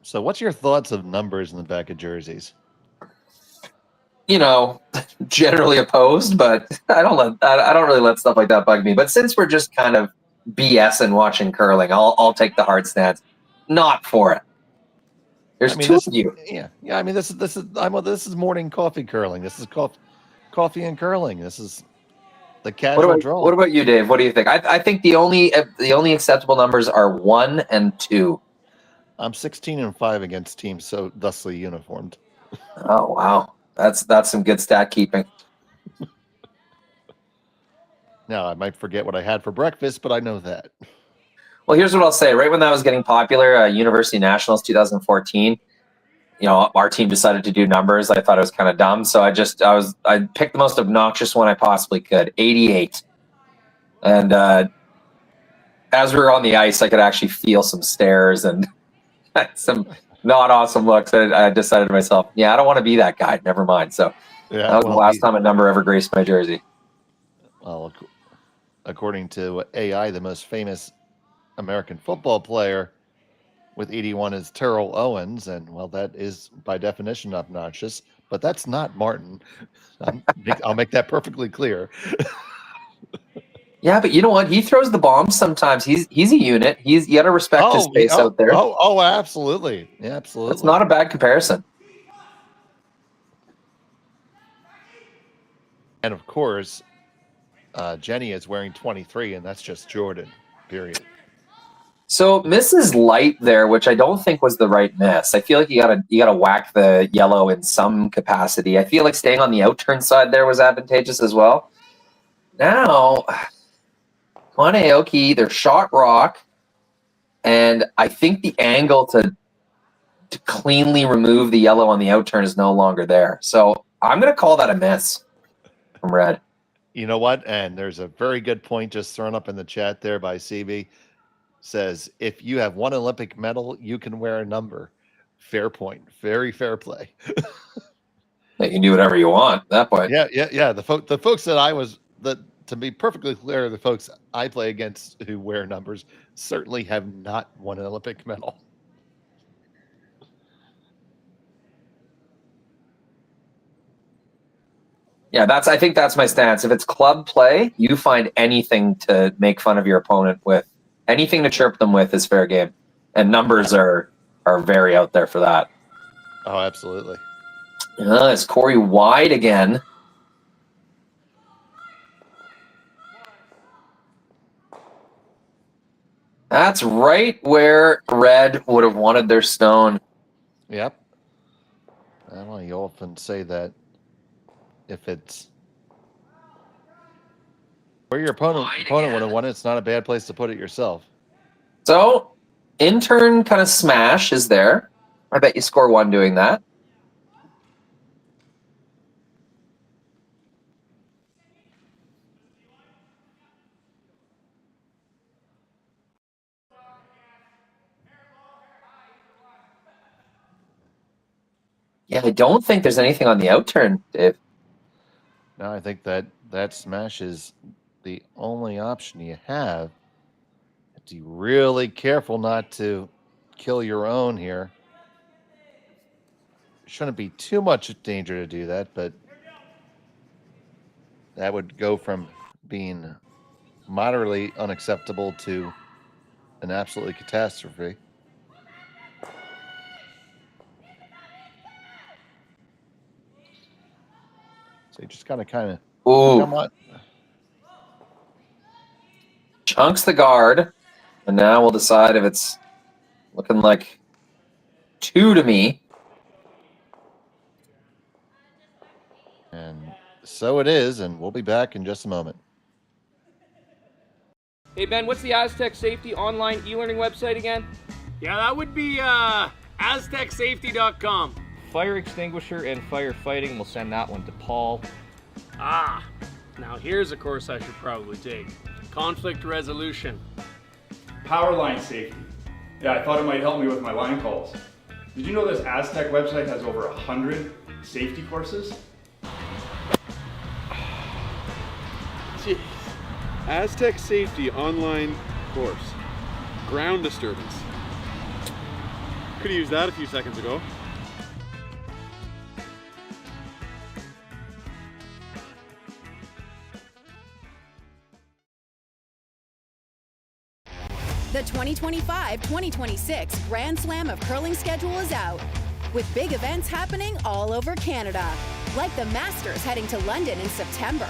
So what's your thoughts of numbers in the back of jerseys? Generally opposed, but I don't really let stuff like that bug me. But since we're just kind of BS and watching curling, I'll take the hard stance. Not for it. There's two of you. Yeah. I mean, this is morning coffee curling. This is coffee and curling. This is the casual draw. What about you, Dave? What do you think? I think the only acceptable numbers are 1 and 2. I'm 16-5 against teams so thusly uniformed. Oh wow, that's some good stat keeping. Now I might forget what I had for breakfast, but I know that. Well, here's what I'll say. Right when that was getting popular, University Nationals 2014, our team decided to do numbers. I thought it was kind of dumb, so I picked the most obnoxious one I possibly could, 88. And as we were on the ice, I could actually feel some stares and some not awesome looks. I decided to myself, I don't want to be that guy. Never mind. So that was the last time a number ever graced my jersey. Well, according to AI, the most famous American football player with 81 is Terrell Owens, and that is by definition obnoxious. But that's not Martin. I'll make that perfectly clear. Yeah, but you know what? He throws the bombs sometimes. He's a unit. You got to respect his space out there. Oh, absolutely. Yeah, absolutely. It's not a bad comparison. And of course, Jenny is wearing 23, and that's just Jordan, period. So misses light there, which I don't think was the right miss. I feel like you gotta whack the yellow in some capacity. I feel like staying on the outturn side there was advantageous as well. Now, Koana Aoki, they're shot rock, and I think the angle to cleanly remove the yellow on the outturn is no longer there. So I'm going to call that a miss from red. You know what? And there's a very good point just thrown up in the chat there by CB. Says, if you have one Olympic medal, you can wear a number. Fair point. Very fair play. You can do whatever you want at that point. Yeah. The folks to be perfectly clear, the folks I play against who wear numbers certainly have not won an Olympic medal. Yeah, I think that's my stance. If it's club play, you find anything to make fun of your opponent with. Anything to chirp them with is fair game. And numbers are very out there for that. Oh, absolutely. It's Corey wide again. That's right where red would have wanted their stone. Yep. Well, you often say that if it's where your opponent would have won it, it's not a bad place to put it yourself. So, in-turn kind of smash is there. I bet you score 1 doing that. Yeah, I don't think there's anything on the outturn, Dave. No, I think that smash is the only option you have. You have to be really careful not to kill your own here. Shouldn't be too much danger to do that, but that would go from being moderately unacceptable to an absolutely catastrophe. So you just gotta kind of come on. Chunks the guard, and now we'll decide if it's looking like 2 to me. And so it is, and we'll be back in just a moment. Hey Ben, what's the Aztec Safety online e-learning website again? Yeah, that would be aztecsafety.com. Fire extinguisher and firefighting, we'll send that one to Paul. Now here's a course I should probably take. Conflict resolution. Power line safety. Yeah, I thought it might help me with my line calls. Did you know this Aztec website has over 100 safety courses? Jeez. Aztec Safety online course. Ground disturbance. Could have used that a few seconds ago. The 2025-2026 Grand Slam of Curling schedule is out, with big events happening all over Canada, like the Masters heading to London in September,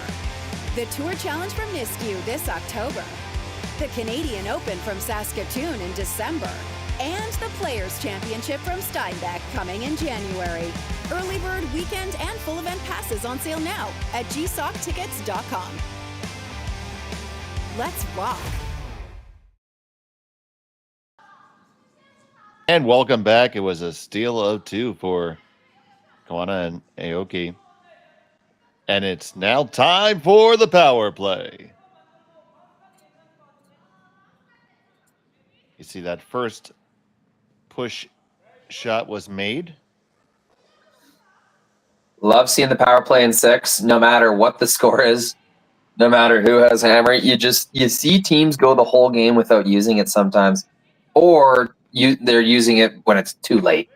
the Tour Challenge from Nisku this October, the Canadian Open from Saskatchewan in December, and the Players' Championship from Steinbeck coming in January. Early bird weekend and full event passes on sale now at gsoctickets.com. Let's rock. And welcome back. It was a steal of 2 for Koana and Aoki. And it's now time for the power play. You see that first push shot was made. Love seeing the power play in 6, no matter what the score is, no matter who has hammer. You see teams go the whole game without using it sometimes, or they're using it when it's too late.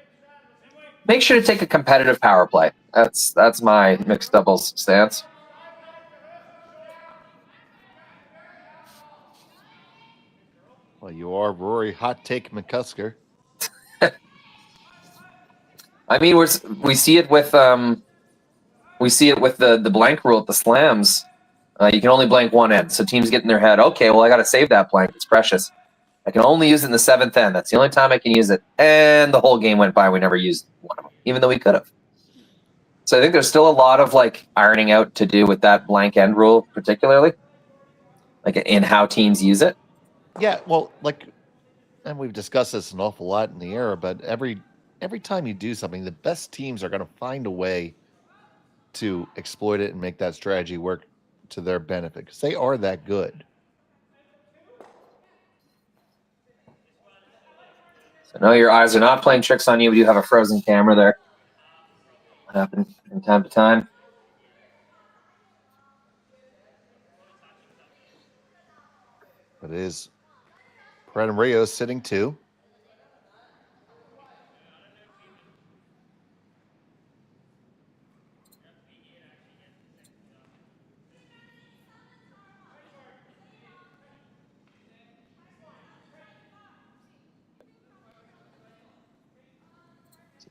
Make sure to take a competitive power play. That's my mixed doubles stance. Well, you are Rory Hot Take McCusker. I mean, we see it with the blank rule at the slams. You can only blank one end, so teams get in their head, okay, well, I got to save that blank. It's precious. I can only use it in the 7th end. That's the only time I can use it. And the whole game went by. We never used one of them, even though we could have. So I think there's still a lot of ironing out to do with that blank end rule, particularly, in how teams use it. Yeah, well, and we've discussed this an awful lot in the era, but every time you do something, the best teams are going to find a way to exploit it and make that strategy work to their benefit because they are that good. So no, your eyes are not playing tricks on you. We do have a frozen camera there. What happened from time to time? But it is Perret and Rios sitting 2.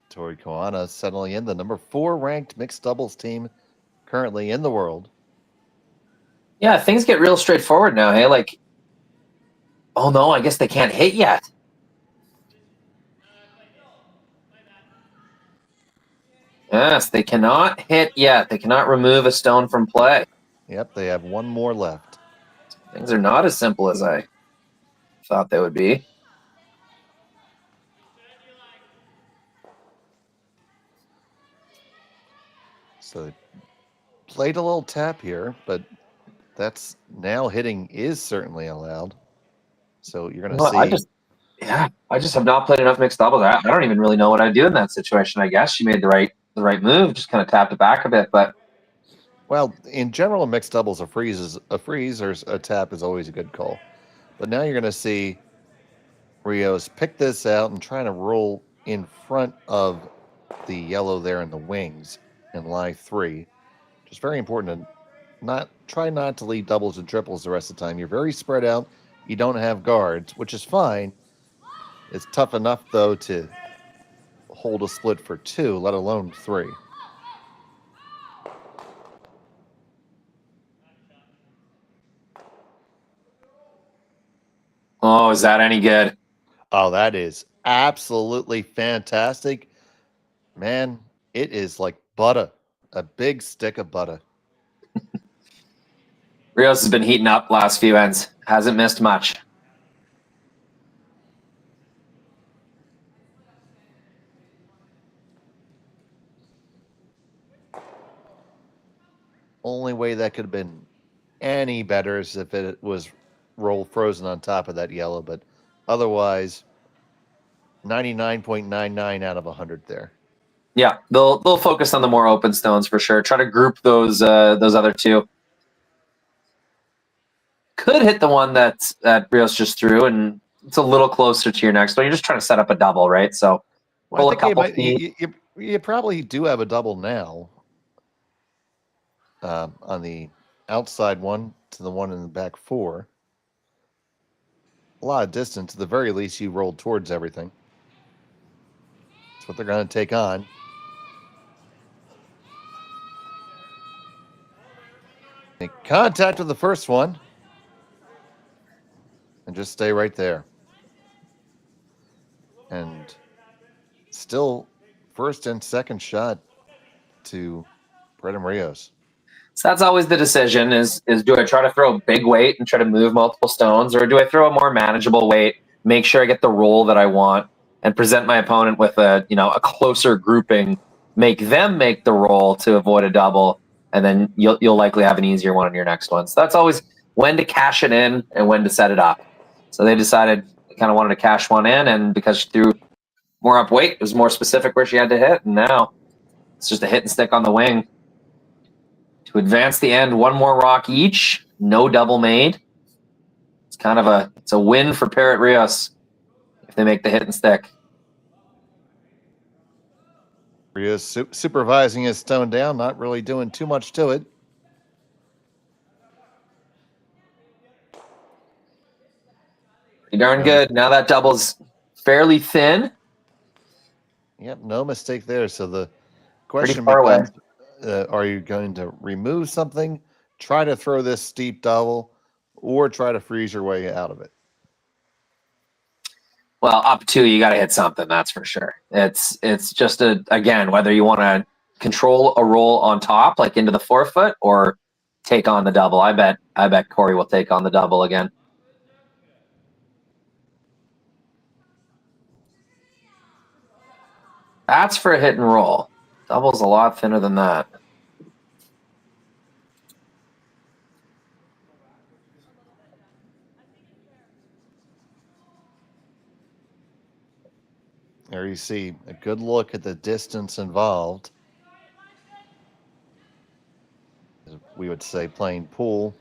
Tori Koana settling in, the number 4 ranked mixed doubles team currently in the world. Yeah, things get real straightforward now, hey? Like, oh no, I guess they can't hit yet. Yes, they cannot hit yet. They cannot remove a stone from play. Yep, they have one more left. Things are not as simple as I thought they would be. So they played a little tap here, but that's now hitting is certainly allowed. So you're going to see. I just have not played enough mixed doubles. I don't even really know what I'd do in that situation. I guess she made the right move, just kind of tapped it back a bit. But well, in general, in mixed doubles, a freeze or a tap is always a good call. But now you're going to see Rios pick this out and trying to roll in front of the yellow there in the wings in lie 3. Just very important to try not to lead doubles and triples the rest of the time. You're very spread out. You don't have guards, which is fine. It's tough enough, though, to hold a split for 2, let alone 3. oh, is that any good? Oh, that is absolutely fantastic. Man, it is like butter, a big stick of butter. Rios has been heating up last few ends. Hasn't missed much. Only way that could have been any better is if it was roll frozen on top of that yellow, but otherwise 99.99 out of 100 there. Yeah, they'll focus on the more open stones for sure. Try to group those other 2. Could hit the one that Rios just threw, and it's a little closer to your next one. You're just trying to set up a double, right? So roll a couple feet. You probably do have a double now on the outside one to the one in the back 4. A lot of distance. At the very least, you rolled towards everything. That's what they're going to take on. Make contact with the first one. And just stay right there. And still first and second shot to Perret and Rios. So that's always the decision is do I try to throw a big weight and try to move multiple stones, or do I throw a more manageable weight, make sure I get the roll that I want, and present my opponent with a closer grouping, make them make the roll to avoid a double, and then you'll likely have an easier one on your next one. So that's always when to cash it in and when to set it up. So they decided they kind of wanted to cash one in, and because she threw more up weight, it was more specific where she had to hit, and now it's just a hit and stick on the wing. To advance the end, one more rock each, no double made. It's kind of a win for Perret Rios if they make the hit and stick. Rios supervising his stone down, not really doing too much to it. Pretty darn good. Now that double's fairly thin. Yep, no mistake there. So the question Pretty far becomes, are you going to remove something, try to throw this steep double, or try to freeze your way out of it? Well, up 2, you got to hit something, that's for sure. It's just, again, whether you want to control a roll on top, like into the 4-foot, or take on the double. I bet Corey will take on the double again. That's for a hit and roll. Double's a lot thinner than that. There you see a good look at the distance involved. As we would say playing pool.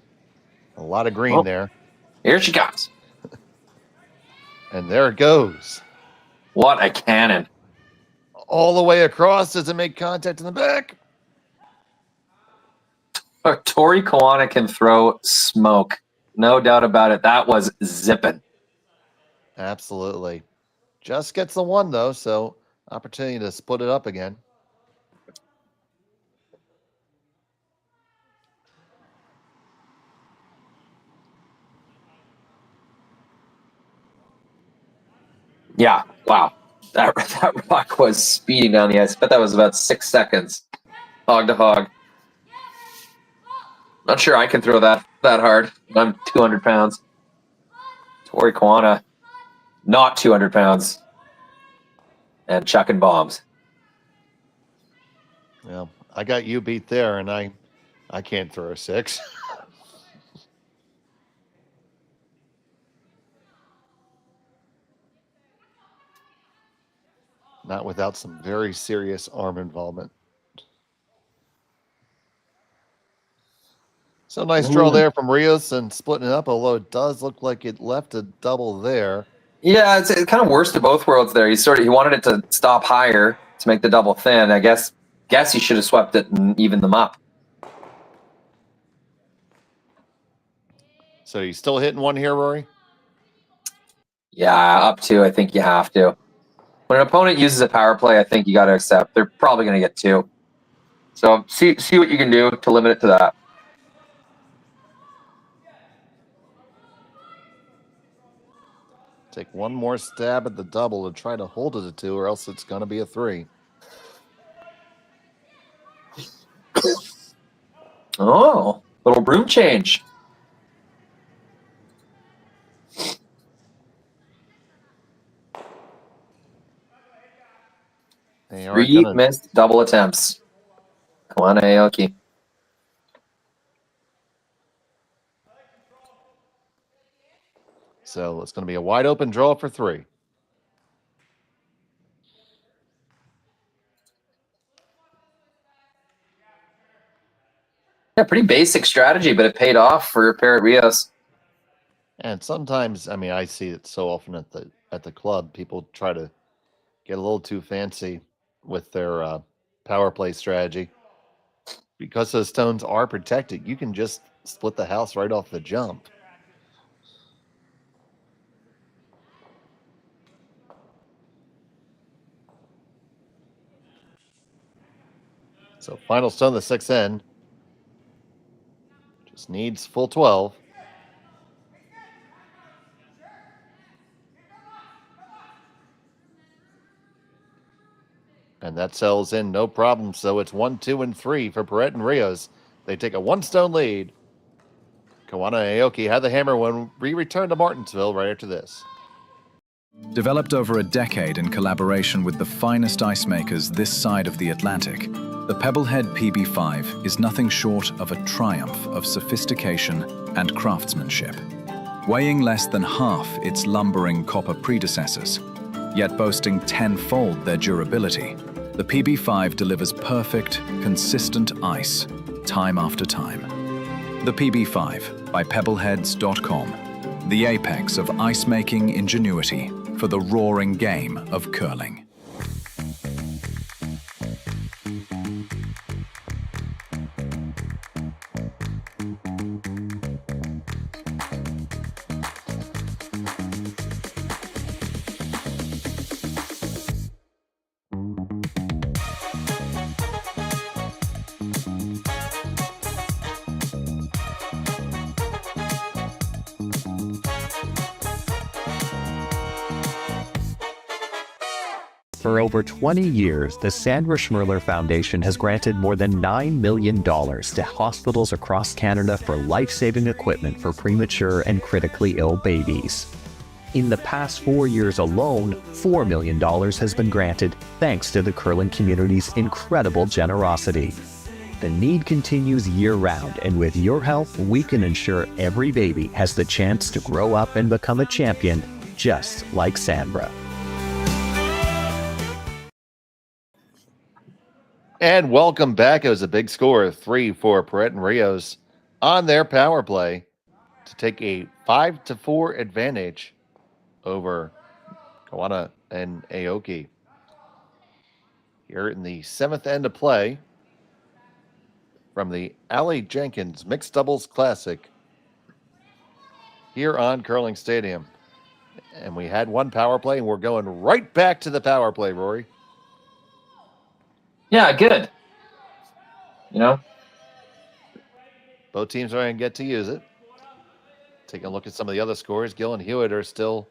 A lot of green there. Here she comes. And there it goes. What a cannon. All the way across. Does it make contact in the back? Tori Koana can throw smoke. No doubt about it. That was zipping. Absolutely. Just gets the one, though, so Opportunity to split it up again. Yeah, wow. That rock was speeding down the ice. I bet that was about 6 seconds. Hog to hog. Not sure I can throw that hard. I'm 200 pounds. Tori Koana, not 200 pounds. And chucking bombs. Well, I got you beat there, and I can't throw a 6. Not without some very serious arm involvement. So nice draw there from Rios and splitting it up, although it does look like it left a double there. Yeah, it's kind of worst of both worlds there. He wanted it to stop higher to make the double thin. I guess he should have swept it and evened them up. So you still hitting one here, Rory? Yeah, up to. I think you have to. When an opponent uses a power play, I think you got to accept. They're probably going to get 2. So see what you can do to limit it to that. Take one more stab at the double to try to hold it to 2, or else it's going to be a 3. Oh, little broom change. They are 3 gonna... missed double attempts. Koana Aoki. So it's going to be a wide open draw for 3. Yeah, pretty basic strategy, but it paid off for Perret Rios. And sometimes, I mean, I see it so often at the club. People try to get a little too fancy with their power play strategy. Because those stones are protected, you can just split the house right off the jump. So final stone, the 6th end. Just needs full 12. And that sells in no problem. So it's 1, 2, and 3 for Perret and Rios. They take a 1-stone lead. Koana and Aoki had the hammer when we return to Martensville right after this. Developed over a decade in collaboration with the finest ice makers this side of the Atlantic, the Pebblehead PB5 is nothing short of a triumph of sophistication and craftsmanship. Weighing less than half its lumbering copper predecessors, yet boasting tenfold their durability, the PB5 delivers perfect, consistent ice, time after time. The PB5 by Pebbleheads.com, the apex of ice-making ingenuity for the roaring game of curling. For over 20 years, the Sandra Schmirler Foundation has granted more than $9 million to hospitals across Canada for life-saving equipment for premature and critically ill babies. In the past 4 years alone, $4 million has been granted thanks to the curling community's incredible generosity. The need continues year-round, and with your help, we can ensure every baby has the chance to grow up and become a champion, just like Sandra. And welcome back. It was a big score of 3 for Perret and Rios on their power play to take a 5-4 advantage over Koana and Aoki. Here in the 7th end of play from the Aly Jenkins Mixed Doubles Classic here on Curling Stadium. And we had one power play, and we're going right back to the power play, Rory. Yeah, good. You know? Both teams are going to get to use it. Taking a look at some of the other scores, Gill and Hewitt are still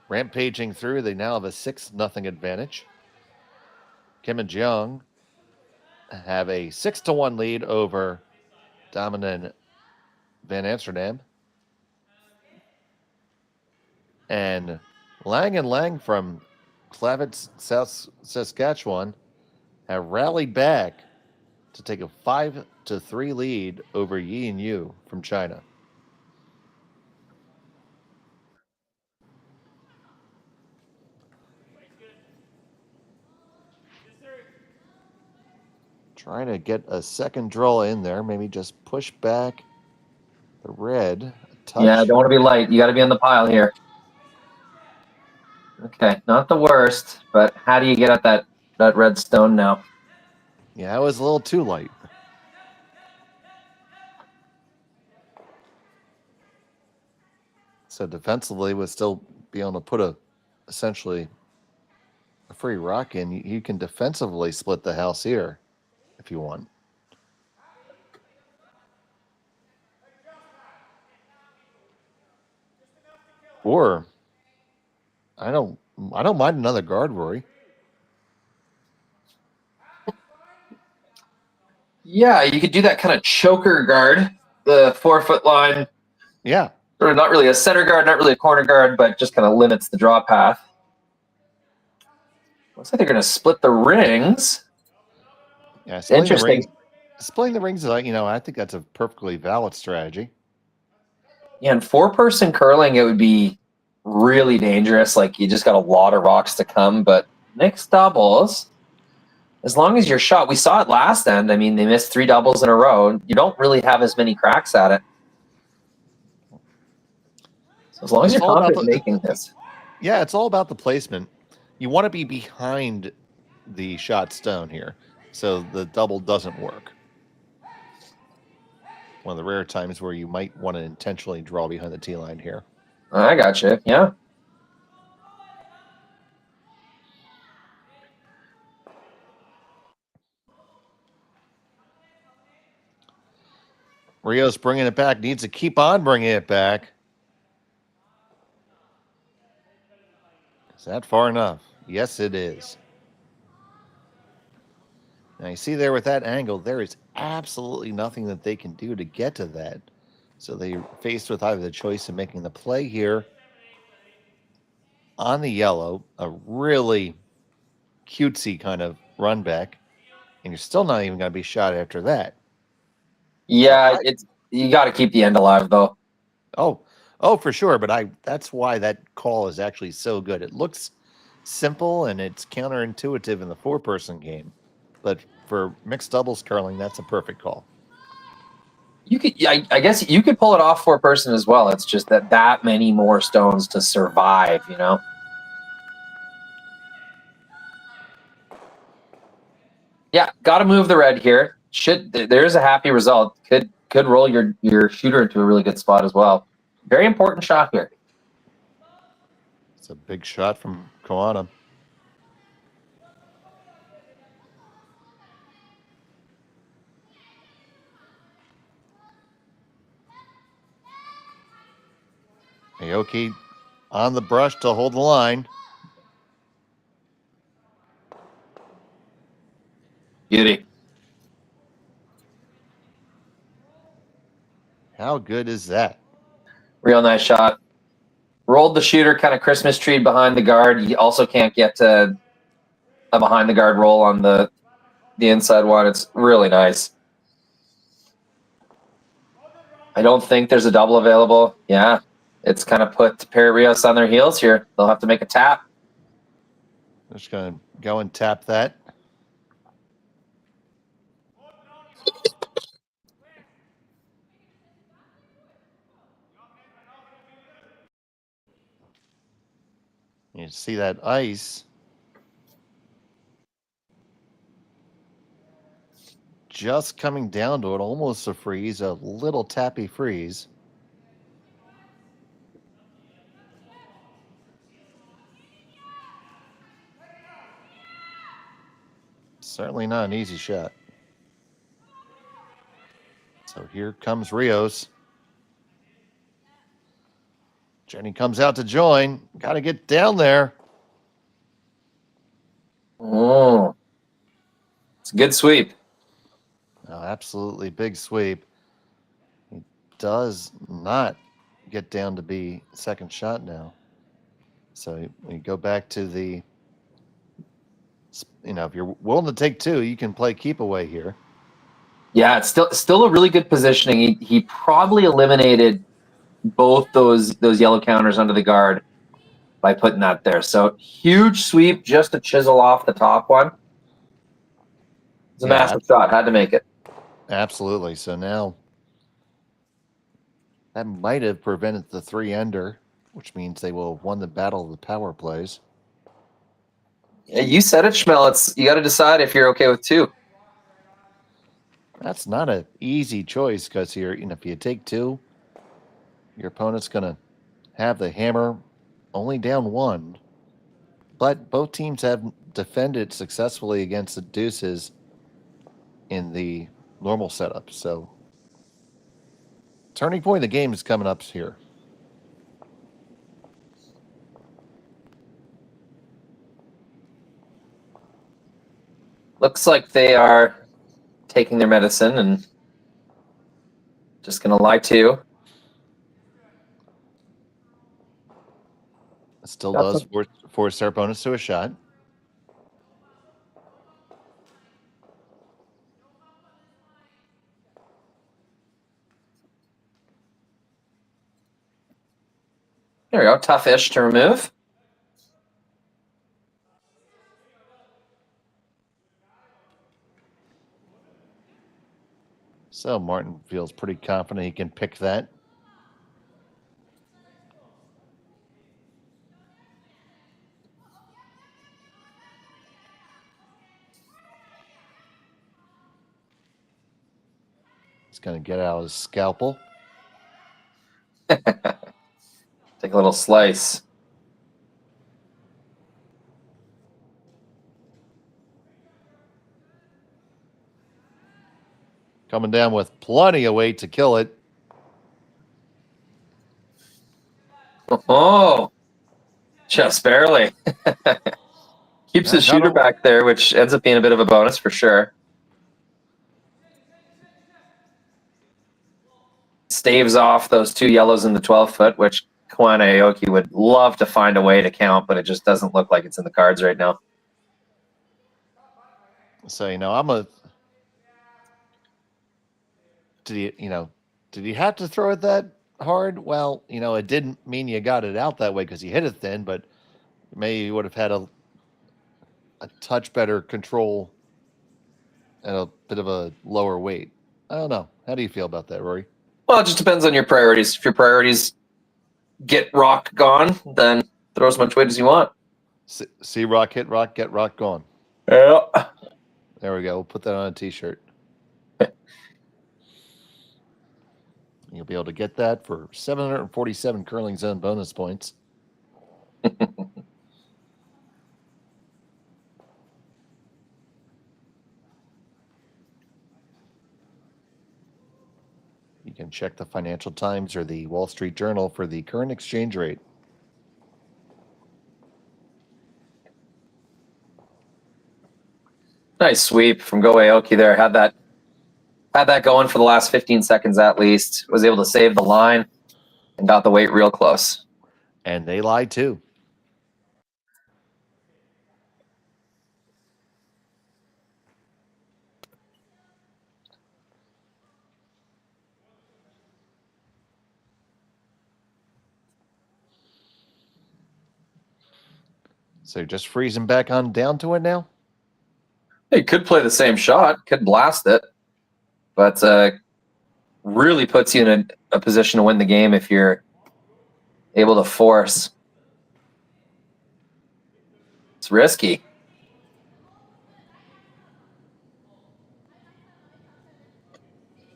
rampaging through. They now have a 6-0 advantage. Kim and Jeong have a 6-1 lead over Dominant Van Amsterdam. And Lang from Clavitz, South Saskatchewan, have rallied back to take a 5-3 lead over Yi and Yu from China. Trying to get a second draw in there. Maybe just push back the red a touch. Yeah, don't want to be light. You got to be on the pile here. Okay, not the worst, but how do you get at that red stone now? Yeah, it was a little too light. So defensively, would still be able to put essentially a free rock in. You can defensively split the house here if you want. Or I don't mind another guard, Rory. Yeah, you could do that kind of choker guard, the 4-foot line. Yeah. Sort of not really a center guard, not really a corner guard, but just kind of limits the draw path. Looks like they're going to split the rings. Yeah, interesting. Splitting the rings is, I think that's a perfectly valid strategy. Yeah, in 4-person curling, it would be really dangerous. Like, you just got a lot of rocks to come. But mixed doubles, as long as you're shot, we saw it last end. I mean, they missed 3 doubles in a row. You don't really have as many cracks at it. So as long as you're confident making this. Yeah, it's all about the placement. You want to be behind the shot stone here, so the double doesn't work. One of the rare times where you might want to intentionally draw behind the tee line here. I got you. Yeah. Rios bringing it back. Needs to keep on bringing it back. Is that far enough? Yes, it is. Now, you see there with that angle, there is absolutely nothing that they can do to get to that. So they're faced with either the choice of making the play here on the yellow, a really cutesy kind of run back, and you're still not even going to be shot after that. Yeah, you got to keep the end alive, though. Oh, for sure. But that's why that call is actually so good. It looks simple and it's counterintuitive in the 4-person game, but for mixed doubles curling, that's a perfect call. You could, I guess, you could pull it off 4-person as well. It's just that many more stones to survive, Yeah, got to move the red here. There's a happy result. Could roll your shooter into a really good spot as well. Very important shot here. It's a big shot from Koana. Aoki on the brush to hold the line. Beauty. How good is that? Real nice shot. Rolled the shooter, kind of Christmas tree behind the guard. You also can't get to a behind the guard roll on the inside one. It's really nice. I don't think there's a double available. Yeah, it's kind of put Perret Rios on their heels here. They'll have to make a tap. Just going to go and tap that. You see that ice just coming down to it, almost a freeze, a little tappy freeze. Certainly not an easy shot. So here comes Rios. Jenny comes out to join. Got to get down there. Oh, it's a good sweep. Oh, absolutely big sweep. He does not get down to be second shot now. So you go back to the, if you're willing to take two, you can play keep away here. Yeah, it's still a really good positioning. He probably eliminated both those yellow counters under the guard by putting that there. So huge sweep just to chisel off the top one. It's a massive shot. Had to make it. Absolutely. So now that might have prevented the 3-ender, which means they will have won the battle of the power plays. Yeah, you said it, Schmel. You got to decide if you're okay with two. That's not an easy choice because if you take two, your opponent's going to have the hammer only down one. But both teams have defended successfully against the deuces in the normal setup. So turning point of the game is coming up here. Looks like they are taking their medicine and just going to lie to. It still does force their opponents to a shot. There we go. Tough-ish to remove. So Martin feels pretty confident he can pick that. He's going to get out his scalpel. Take a little slice. Coming down with plenty of weight to kill it. Oh, just barely. Keeps his shooter back there, which ends up being a bit of a bonus for sure. Staves off those two yellows in the 12-foot, which Koana Aoki would love to find a way to count, but it just doesn't look like it's in the cards right now. So, did he have to throw it that hard? Well, it didn't mean you got it out that way because he hit it thin, but maybe you would have had a touch better control and a bit of a lower weight. I don't know. How do you feel about that, Rory? Well, it just depends on your priorities. If your priorities get rock gone, then throw as much weight as you want. See rock, hit rock, get rock gone. Yeah. There we go. We'll put that on a t-shirt. You'll be able to get that for 747 curling zone bonus points. You can check the Financial Times or the Wall Street Journal for the current exchange rate. Nice sweep from Go Aoki there. Had that going for the last 15 seconds at least. Was able to save the line and got the weight real close. And they lied too. So just freezing back on down to it now? You could play the same shot, could blast it, but really puts you in a position to win the game if you're able to force. It's risky.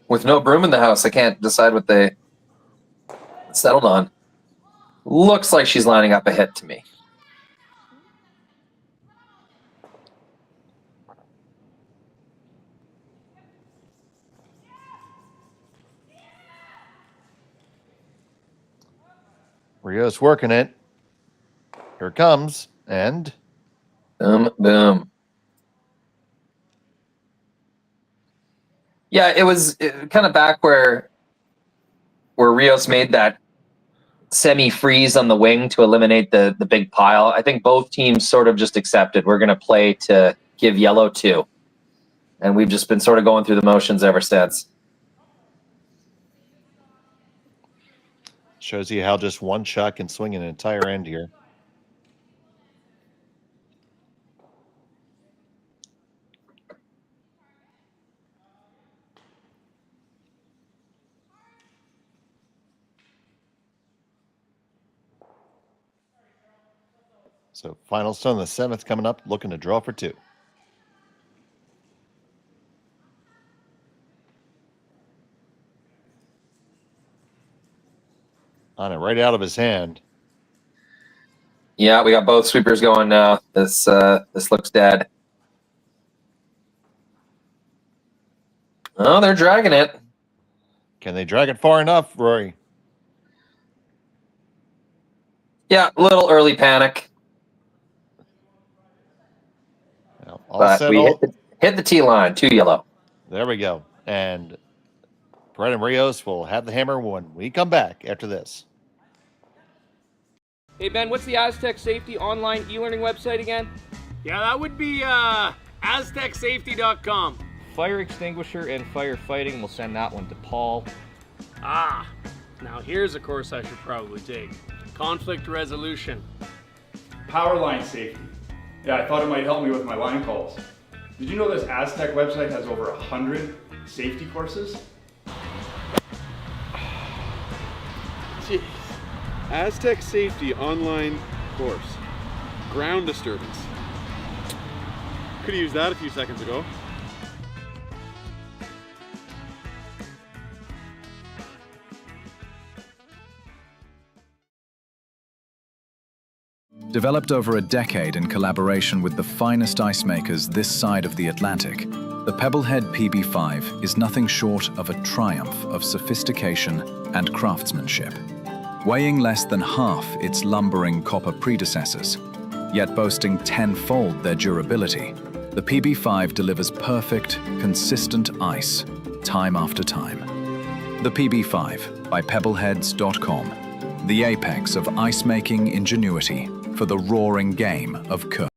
With no broom in the house, I can't decide what they settled on. Looks like she's lining up a hit to me. Rios working it. Here it comes. And Boom, boom. Yeah, it was kind of back where Rios made that semi-freeze on the wing to eliminate the big pile. I think both teams sort of just accepted we're going to play to give yellow 2. And we've just been sort of going through the motions ever since. shows you how just one shot can swing an entire end here. So final stone, the 7th coming up, looking to draw for 2. On it, right out of his hand. Yeah, we got both sweepers going now. This looks dead. Oh, they're dragging it. Can they drag it far enough, Rory? Yeah, a little early panic. Well, But we hit the T line, 2 yellow. There we go. And Perret and Rios will have the hammer when we come back after this. Hey Ben, what's the Aztec Safety online e-learning website again? Yeah, that would be aztecsafety.com. Fire extinguisher and firefighting. We'll send that one to Paul. Ah, now here's a course I should probably take. Conflict resolution. Power line safety. Yeah, I thought it might help me with my line calls. Did you know this Aztec website has over 100 safety courses? Jeez. Aztec Safety online course. Ground disturbance. Could have used that a few seconds ago. Developed over a decade in collaboration with the finest ice makers this side of the Atlantic, the Pebblehead PB5 is nothing short of a triumph of sophistication and craftsmanship. Weighing less than half its lumbering copper predecessors, yet boasting tenfold their durability, the PB5 delivers perfect, consistent ice, time after time. The PB5 by pebbleheads.com, the apex of ice-making ingenuity for the roaring game of curling.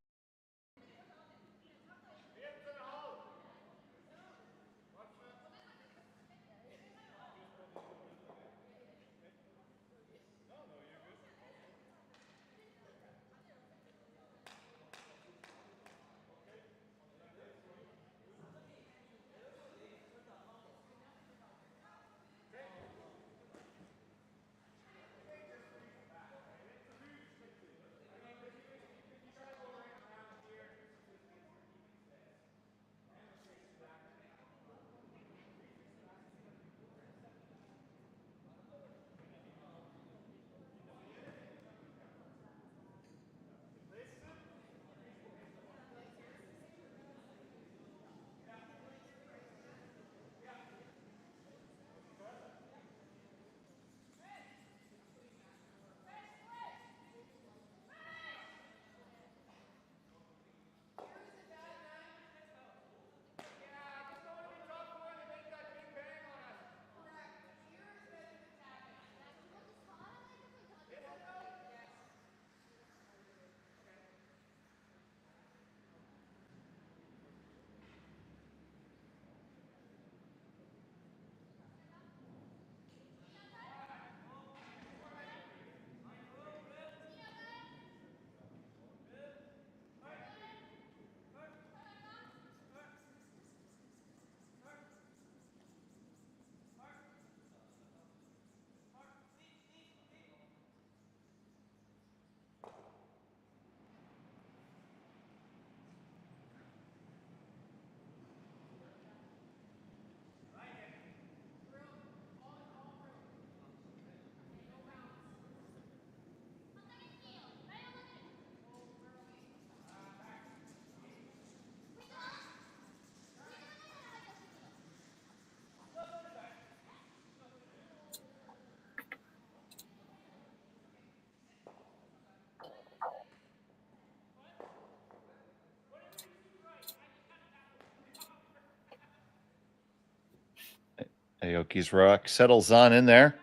Aoki's rock settles on in there.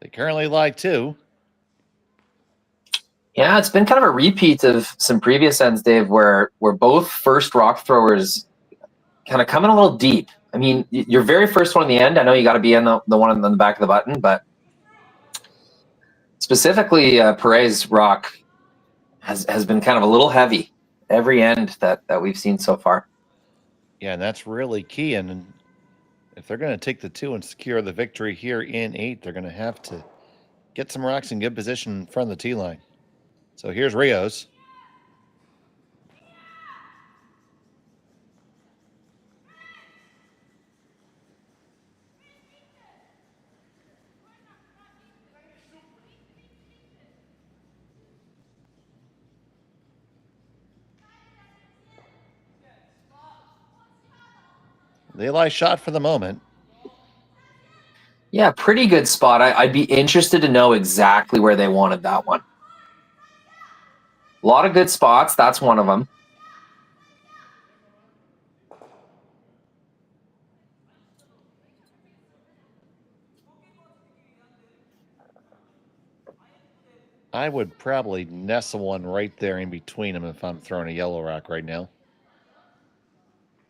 They currently lie 2. Yeah, it's been kind of a repeat of some previous ends, Dave, where both first rock throwers kind of coming a little deep. I mean, your very first one in the end, I know you got to be in the one on the back of the button, but specifically Perret's rock has been kind of a little heavy every end that we've seen so far. Yeah, and that's really key. And if they're going to take the 2 and secure the victory here in 8, they're going to have to get some rocks in good position in front of the tee line. So here's Rios. They lie shot for the moment. Yeah, pretty good spot. I'd be interested to know exactly where they wanted that one. A lot of good spots. That's one of them. I would probably nestle one right there in between them if I'm throwing a yellow rock right now.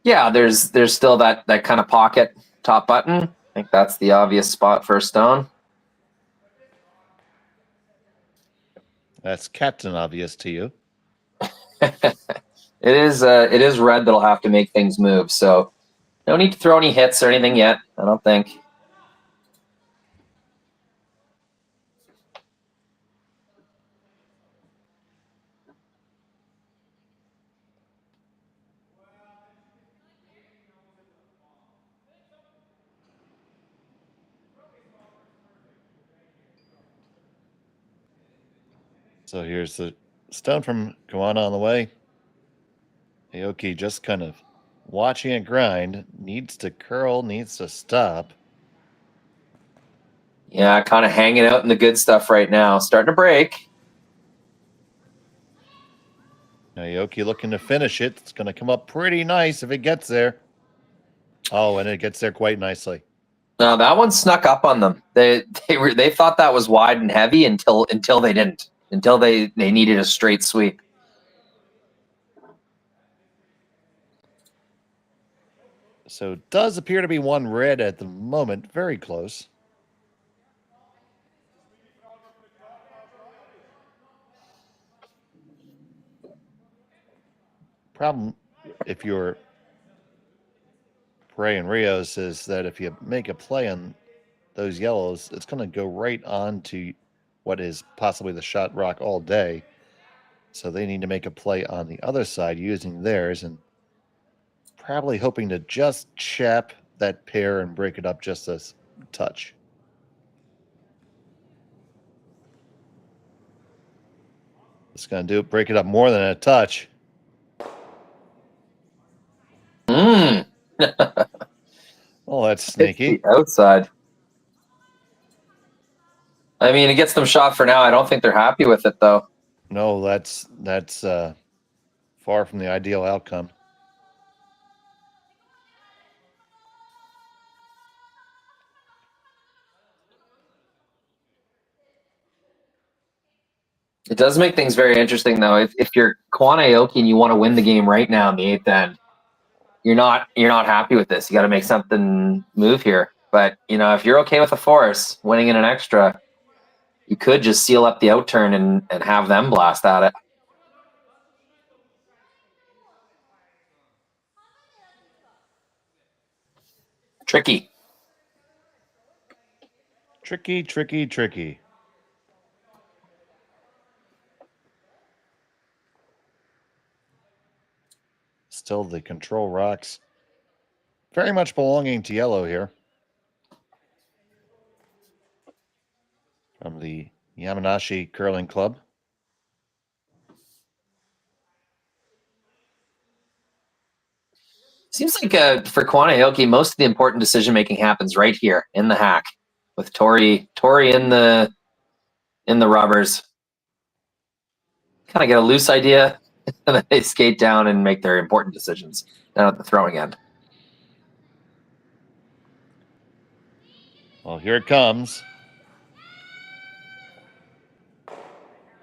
Yeah, there's still that kind of pocket top button. I think that's the obvious spot for a stone. That's Captain Obvious to you. It is red that'll have to make things move. So no need to throw any hits or anything yet, I don't think. So here's the stone from Koana on the way. Aoki just kind of watching it grind. Needs to curl, needs to stop. Yeah, kind of hanging out in the good stuff right now. Starting to break. Now Aoki looking to finish it. It's going to come up pretty nice if it gets there. Oh, and it gets there quite nicely. No, that one snuck up on them. They thought that was wide and heavy until they didn't. Until they needed a straight sweep. So it does appear to be one red at the moment. Very close. Problem if you're Perret and Rios is that if you make a play on those yellows, it's going to go right on to what is possibly the shot rock all day. So they need to make a play on the other side using theirs and probably hoping to just chap that pair and break it up just a touch. It's going to do it, break it up more than a touch. Oh, that's sneaky. Outside. I mean, it gets them shot for now. I don't think they're happy with it, though. No, that's far from the ideal outcome. It does make things very interesting, though. If you're Koana Aoki and you want to win the game right now in the 8th end, you're not happy with this. You got to make something move here. But if you're okay with a force winning in an extra, you could just seal up the outturn and have them blast at it. Tricky. Tricky, tricky, tricky. Still the control rocks. Very much belonging to yellow here. From the Yamanashi Curling Club. Seems like for Koana Aoki, most of the important decision making happens right here in the hack with Tori in the rubbers. Kind of get a loose idea, and then they skate down and make their important decisions. down at the throwing end. Well, here it comes.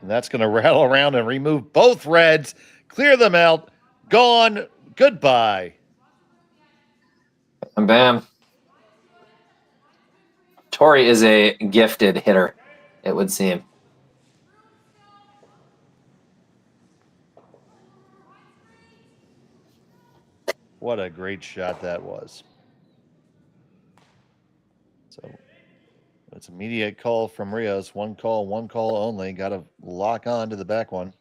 And that's going to rattle around and remove both reds. Clear them out. Gone. Goodbye. And bam. Tori is a gifted hitter, it would seem. What a great shot that was. So it's immediate call from Rios. One call only. Got to lock on to the back one.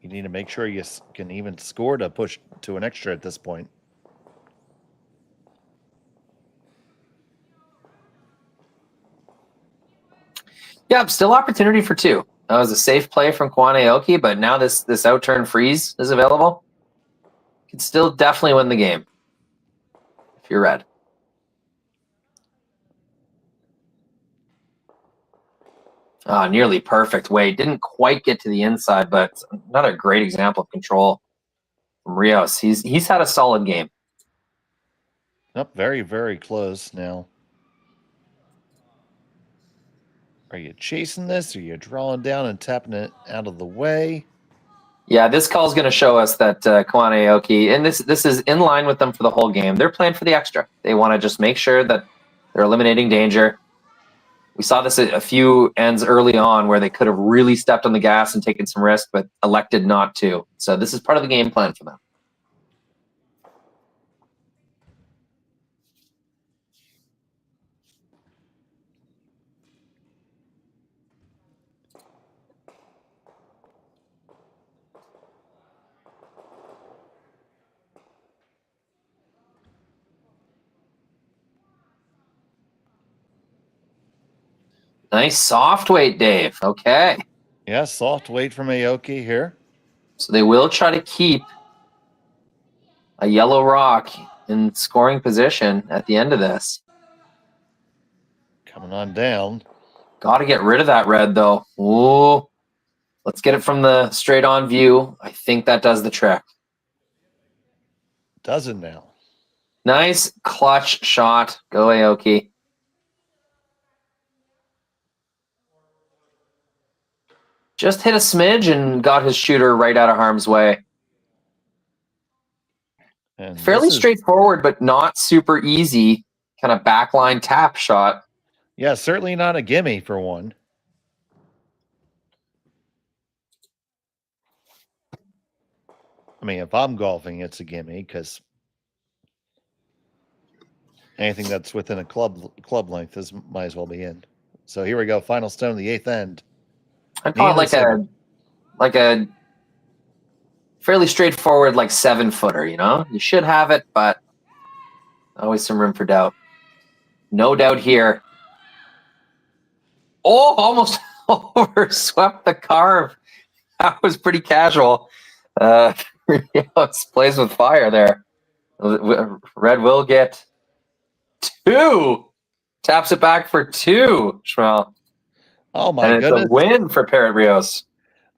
You need to make sure you can even score to push to an extra at this point. Yeah, still opportunity for 2. That was a safe play from Koana Aoki, but now this out-turn freeze is available. You can still definitely win the game if you're red. Nearly perfect weight. Didn't quite get to the inside, but another great example of control from Rios. He's had a solid game. Up very, very close now. Are you chasing this? Are you drawing down and tapping it out of the way? Yeah, this call is going to show us that Koana Aoki, and this is in line with them for the whole game. They're playing for the extra. They want to just make sure that they're eliminating danger. We saw this at a few ends early on where they could have really stepped on the gas and taken some risk, but elected not to. So this is part of the game plan for them. Nice soft weight, Dave. Okay. Yeah, soft weight from Aoki here. So they will try to keep a yellow rock in scoring position at the end of this. Coming on down. Got to get rid of that red, though. Ooh. Let's get it from the straight-on view. I think that does the trick. Does it now? Nice clutch shot. Go Aoki. Just hit a smidge and got his shooter right out of harm's way. And fairly straightforward, but not super easy kind of backline tap shot. Yeah, certainly not a gimme for one. I mean, if I'm golfing, it's a gimme because anything that's within a club length might as well be in. So here we go. Final stone of the 8th end. I'd call it like a fairly straightforward, like 7-footer, you know? You should have it, but always some room for doubt. No doubt here. Oh, almost overswept the carve. That was pretty casual. Rios plays with fire there. Red will get 2. Taps it back for 2, Schmel. Oh, my goodness. goodness. It's a win for Perret Rios.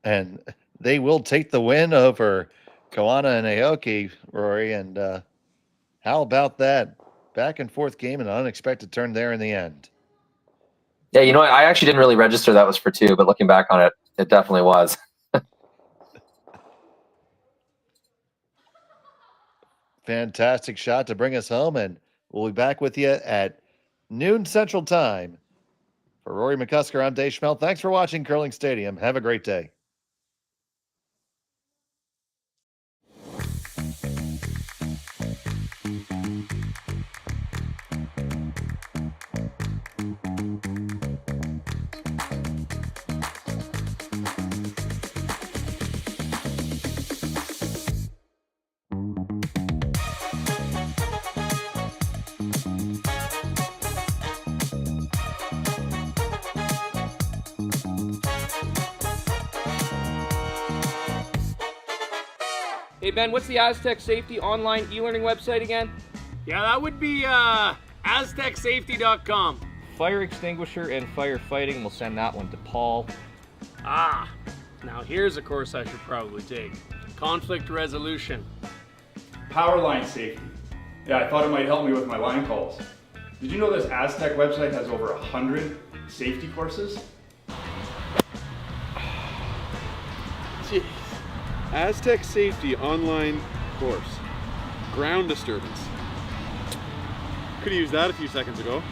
And they will take the win over Koana and Aoki, Rory. And how about that? Back and forth game and an unexpected turn there in the end. Yeah, you know what? I actually didn't really register that was for 2, but looking back on it, it definitely was. Fantastic shot to bring us home, and we'll be back with you at noon Central Time. For Rory McCusker, I'm Dave Schmel. Thanks for watching Curling Stadium. Have a great day. Hey Ben, what's the Aztec Safety online e-learning website again? Yeah, that would be aztecsafety.com. Fire extinguisher and firefighting, we'll send that one to Paul. Ah, now here's a course I should probably take. Conflict resolution. Power line safety. Yeah, I thought it might help me with my line calls. Did you know this Aztec website has over 100 safety courses? Jeez. Aztec Safety online course. Ground disturbance. Could have used that a few seconds ago.